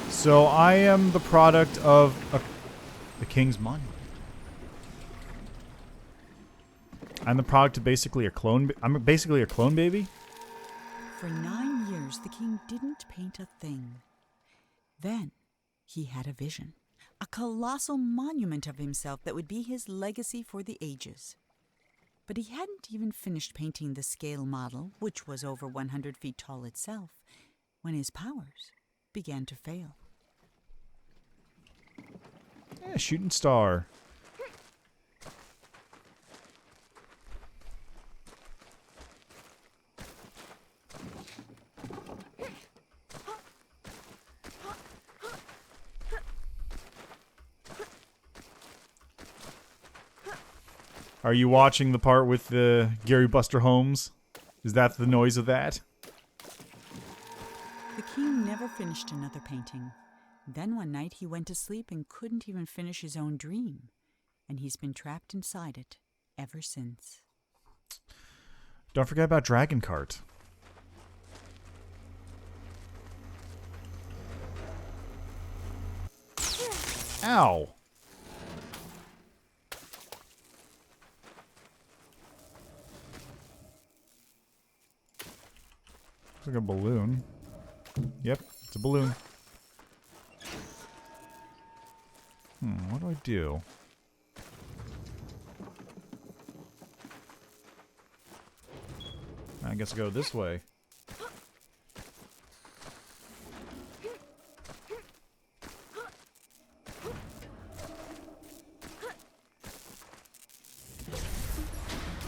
So I am the product of the king's monument. I'm the product of basically a clone. I'm basically a clone baby. For 9 years, the king didn't paint a thing. Then he had a vision, a colossal monument of himself that would be his legacy for the ages. But he hadn't even finished painting the scale model, which was over 100 feet tall itself, when his powers began to fail. Yeah, shooting star. Are you watching the part with Gary Buster Holmes? Is that the noise of that? The king never finished another painting. Then one night he went to sleep and couldn't even finish his own dream. And he's been trapped inside it ever since. Don't forget about Dragon Cart. Ow! Looks like a balloon. Yep, it's a balloon. What do I do? I guess I go this way.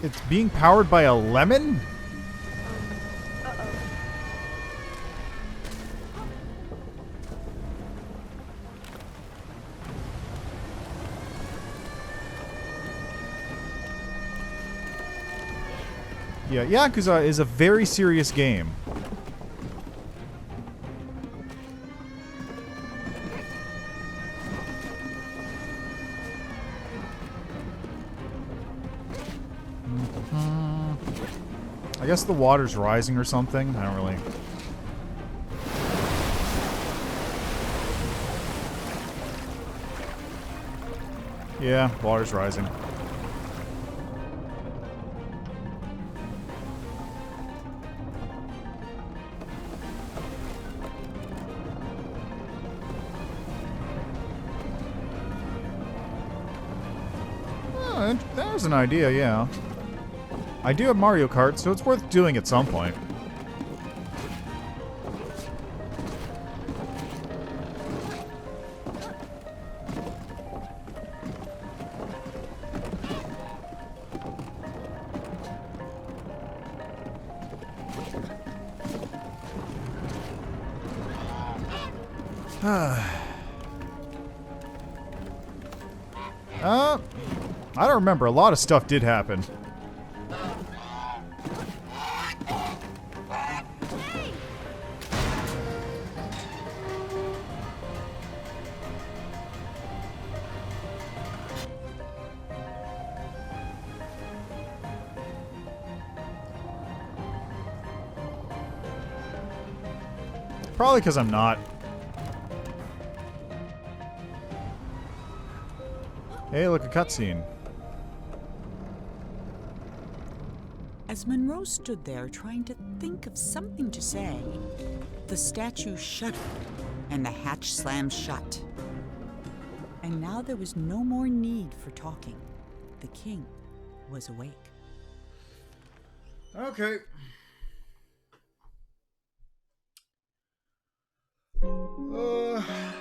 It's being powered by a lemon? Yeah, Yakuza is a very serious game. I guess the water's rising or something. I don't really... Yeah, water's rising. Oh, there's an idea, yeah. I do have Mario Kart, so it's worth doing at some point. I don't remember. A lot of stuff did happen. Probably because I'm not. Hey, look, a cutscene. As Monroe stood there trying to think of something to say, the statue shuddered and the hatch slammed shut. And now there was no more need for talking. The king was awake. Okay.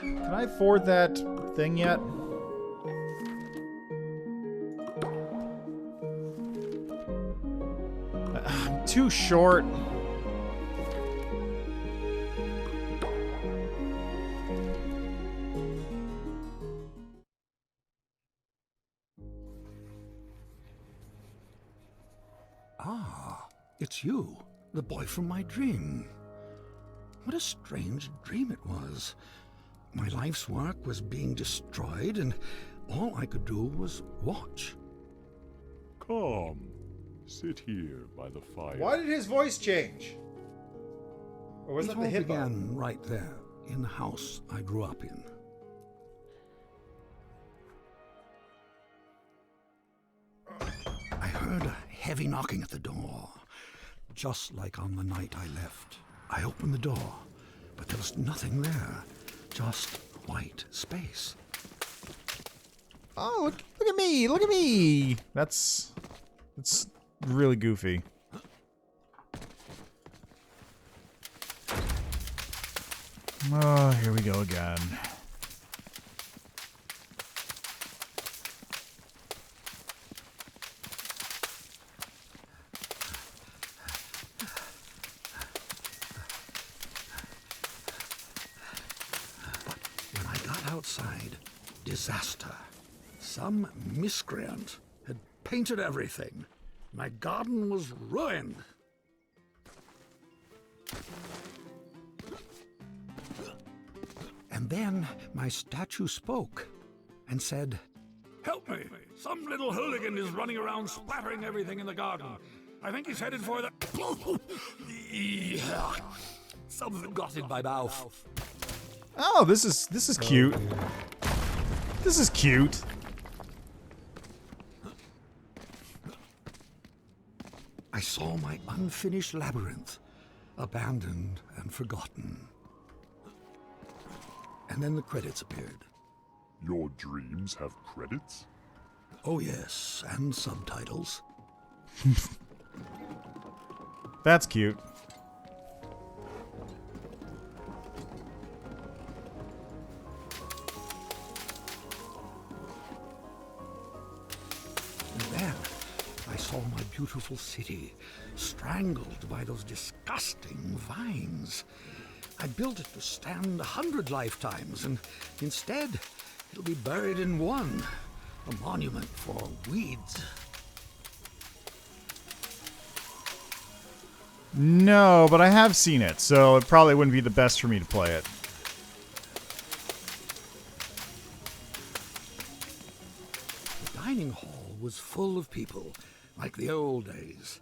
Can I afford that thing yet? I'm too short. Ah, it's you, the boy from my dream. What a strange dream it was. My life's work was being destroyed, and all I could do was watch. Come, sit here by the fire. Why did his voice change? Or was It that all the hippo? began right there, in the house I grew up in. I heard a heavy knocking at the door, just like on the night I left. I opened the door, but there was nothing there, just white space. Oh, look at me! Look at me! That's really goofy. Oh, here we go again. When I got outside, disaster. Some miscreant had painted everything. My garden was ruined. And then my statue spoke and said, "Help me! Some little hooligan is running around splattering everything in the garden. I think he's headed for the..." Something got in my mouth. Oh, this is cute. This is cute. I saw my unfinished labyrinth, abandoned and forgotten. And then the credits appeared. Your dreams have credits? Oh yes, and subtitles. That's cute. And then I saw my beautiful city strangled by those disgusting vines. I built it to stand 100 lifetimes, and instead it'll be buried in one. A monument for weeds. No, but I have seen it, so it probably wouldn't be the best for me to play it. The dining hall was full of people, like the old days.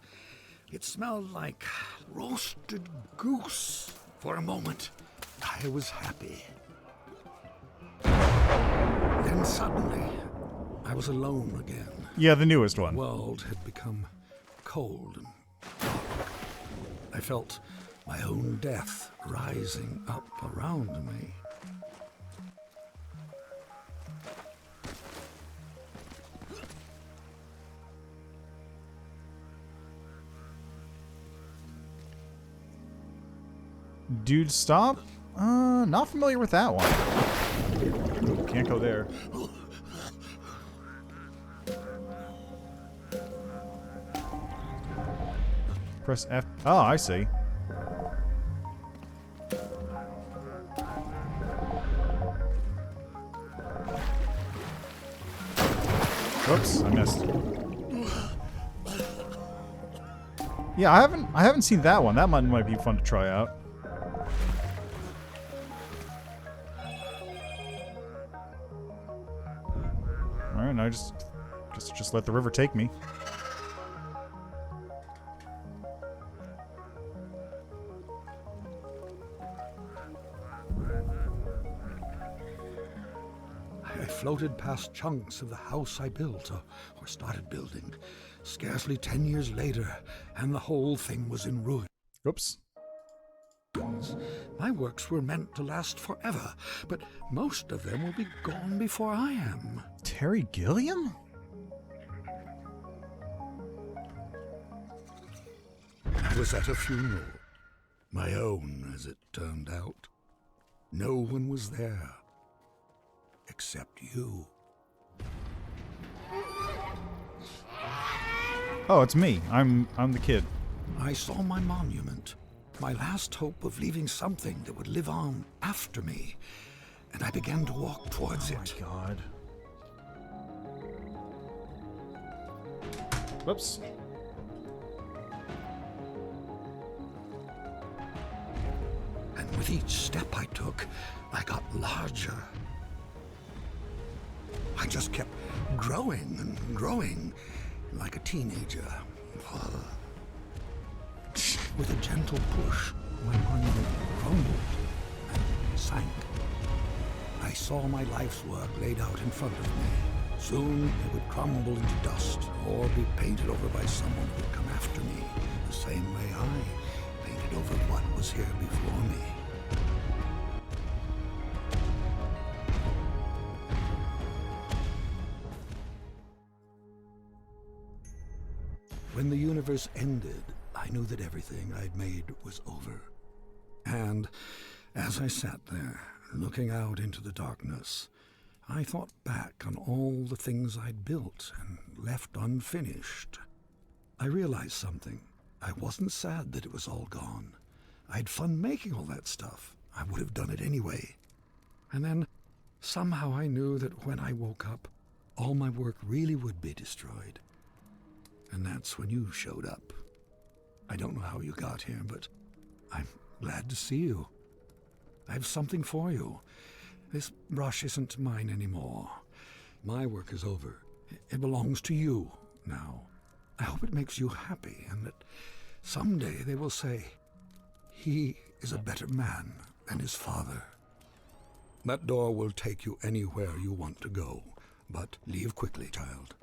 It smelled like roasted goose. For a moment, I was happy. Then suddenly, I was alone again. Yeah, the newest one. The world had become cold and dark. I felt my own death rising up around me. Dude, stop. Not familiar with that one. Ooh, can't go there. Press F. Oh, I see. Oops, I missed. Yeah, I haven't seen that one. That one might be fun to try out. All right, now just let the river take me. I floated past chunks of the house I built, or started building, scarcely 10 years later, and the whole thing was in ruins. Oops. My works were meant to last forever, but most of them will be gone before I am. Terry Gilliam? I was at a funeral. My own, as it turned out. No one was there. Except you. Oh, it's me. I'm the kid. I saw my monument, my last hope of leaving something that would live on after me, and I began to walk towards it. Oh my god. Whoops. And with each step I took, I got larger. I just kept growing and growing, like a teenager. With a gentle push, my monument crumbled and sank. I saw my life's work laid out in front of me. Soon it would crumble into dust or be painted over by someone who would come after me, the same way I painted over what was here before me. When the universe ended, I knew that everything I'd made was over. And as I sat there, looking out into the darkness, I thought back on all the things I'd built and left unfinished. I realized something. I wasn't sad that it was all gone. I had fun making all that stuff. I would have done it anyway. And then, somehow I knew that when I woke up, all my work really would be destroyed. And that's when you showed up. I don't know how you got here, but I'm glad to see you. I have something for you. This brush isn't mine anymore. My work is over. It belongs to you now. I hope it makes you happy, and that someday they will say, he is a better man than his father. That door will take you anywhere you want to go, but leave quickly, child.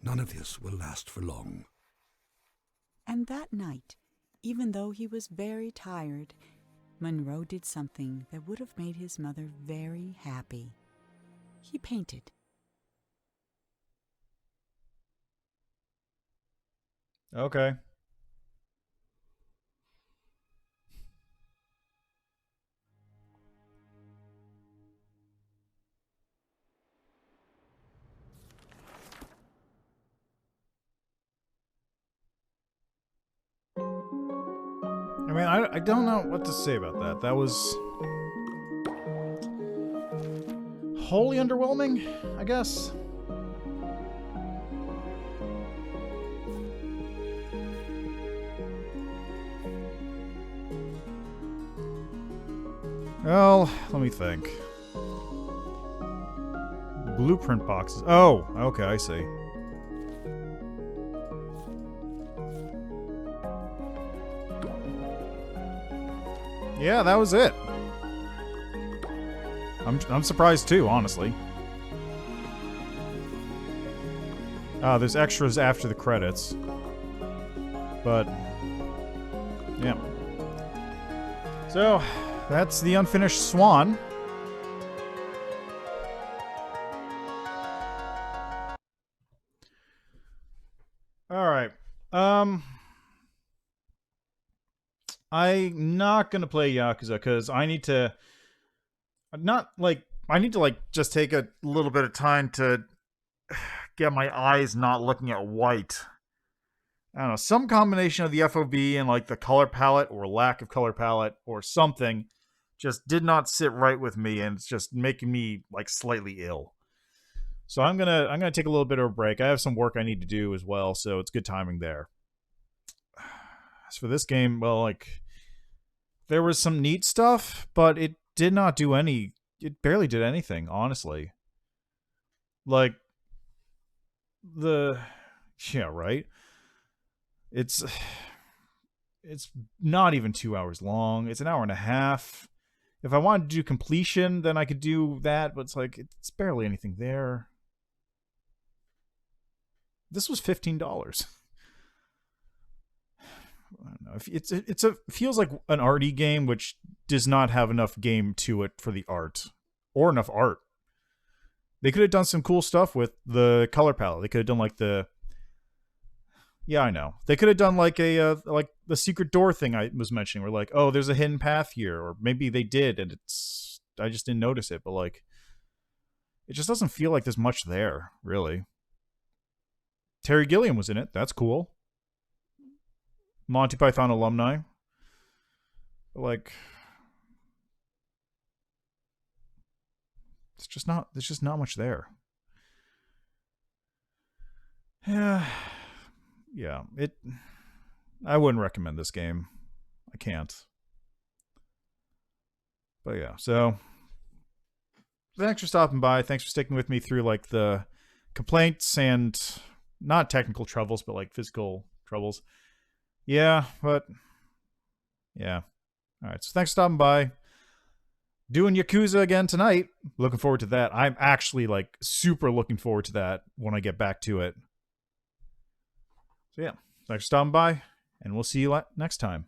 None of this will last for long. And that night, Even though he was very tired, Monroe did something that would have made his mother very happy. He painted. Okay. I mean, I don't know what to say about that. That was wholly underwhelming, I guess. Well, let me think. Blueprint boxes. Oh, okay, I see. Yeah, that was it. I'm surprised too, honestly. There's extras after the credits. But yeah. So, that's the unfinished Swan. All right. I'm not gonna play Yakuza because I need to just take a little bit of time to get my eyes not looking at white. I don't know, some combination of the FOV and like the color palette or lack of color palette or something just did not sit right with me, and it's just making me like slightly ill. So I'm gonna take a little bit of a break. I have some work I need to do as well, so it's good timing there. As for this game, well, like, there was some neat stuff, but it did not do any. It barely did anything, honestly. Like, yeah, right. It's not even 2 hours long. It's an hour and a half. If I wanted to do completion, then I could do that, but it's like, it's barely anything there. This was $15. I don't know. It feels like an arty game, which does not have enough game to it for the art, or enough art. They could have done some cool stuff with the color palette. They could have done like yeah, I know. They could have done like like the secret door thing I was mentioning, where like, oh, there's a hidden path here, or maybe they did, and I just didn't notice it. But like, it just doesn't feel like there's much there, really. Terry Gilliam was in it. That's cool. Monty Python alumni. But like, there's just not much there. Yeah. Yeah. I wouldn't recommend this game. I can't. But yeah, so thanks for stopping by. Thanks for sticking with me through like the complaints and not technical troubles, but like physical troubles. Yeah, but yeah. All right, so thanks for stopping by. Doing Yakuza again tonight. Looking forward to that. I'm actually like super looking forward to that when I get back to it. So yeah, thanks for stopping by, and we'll see you next time.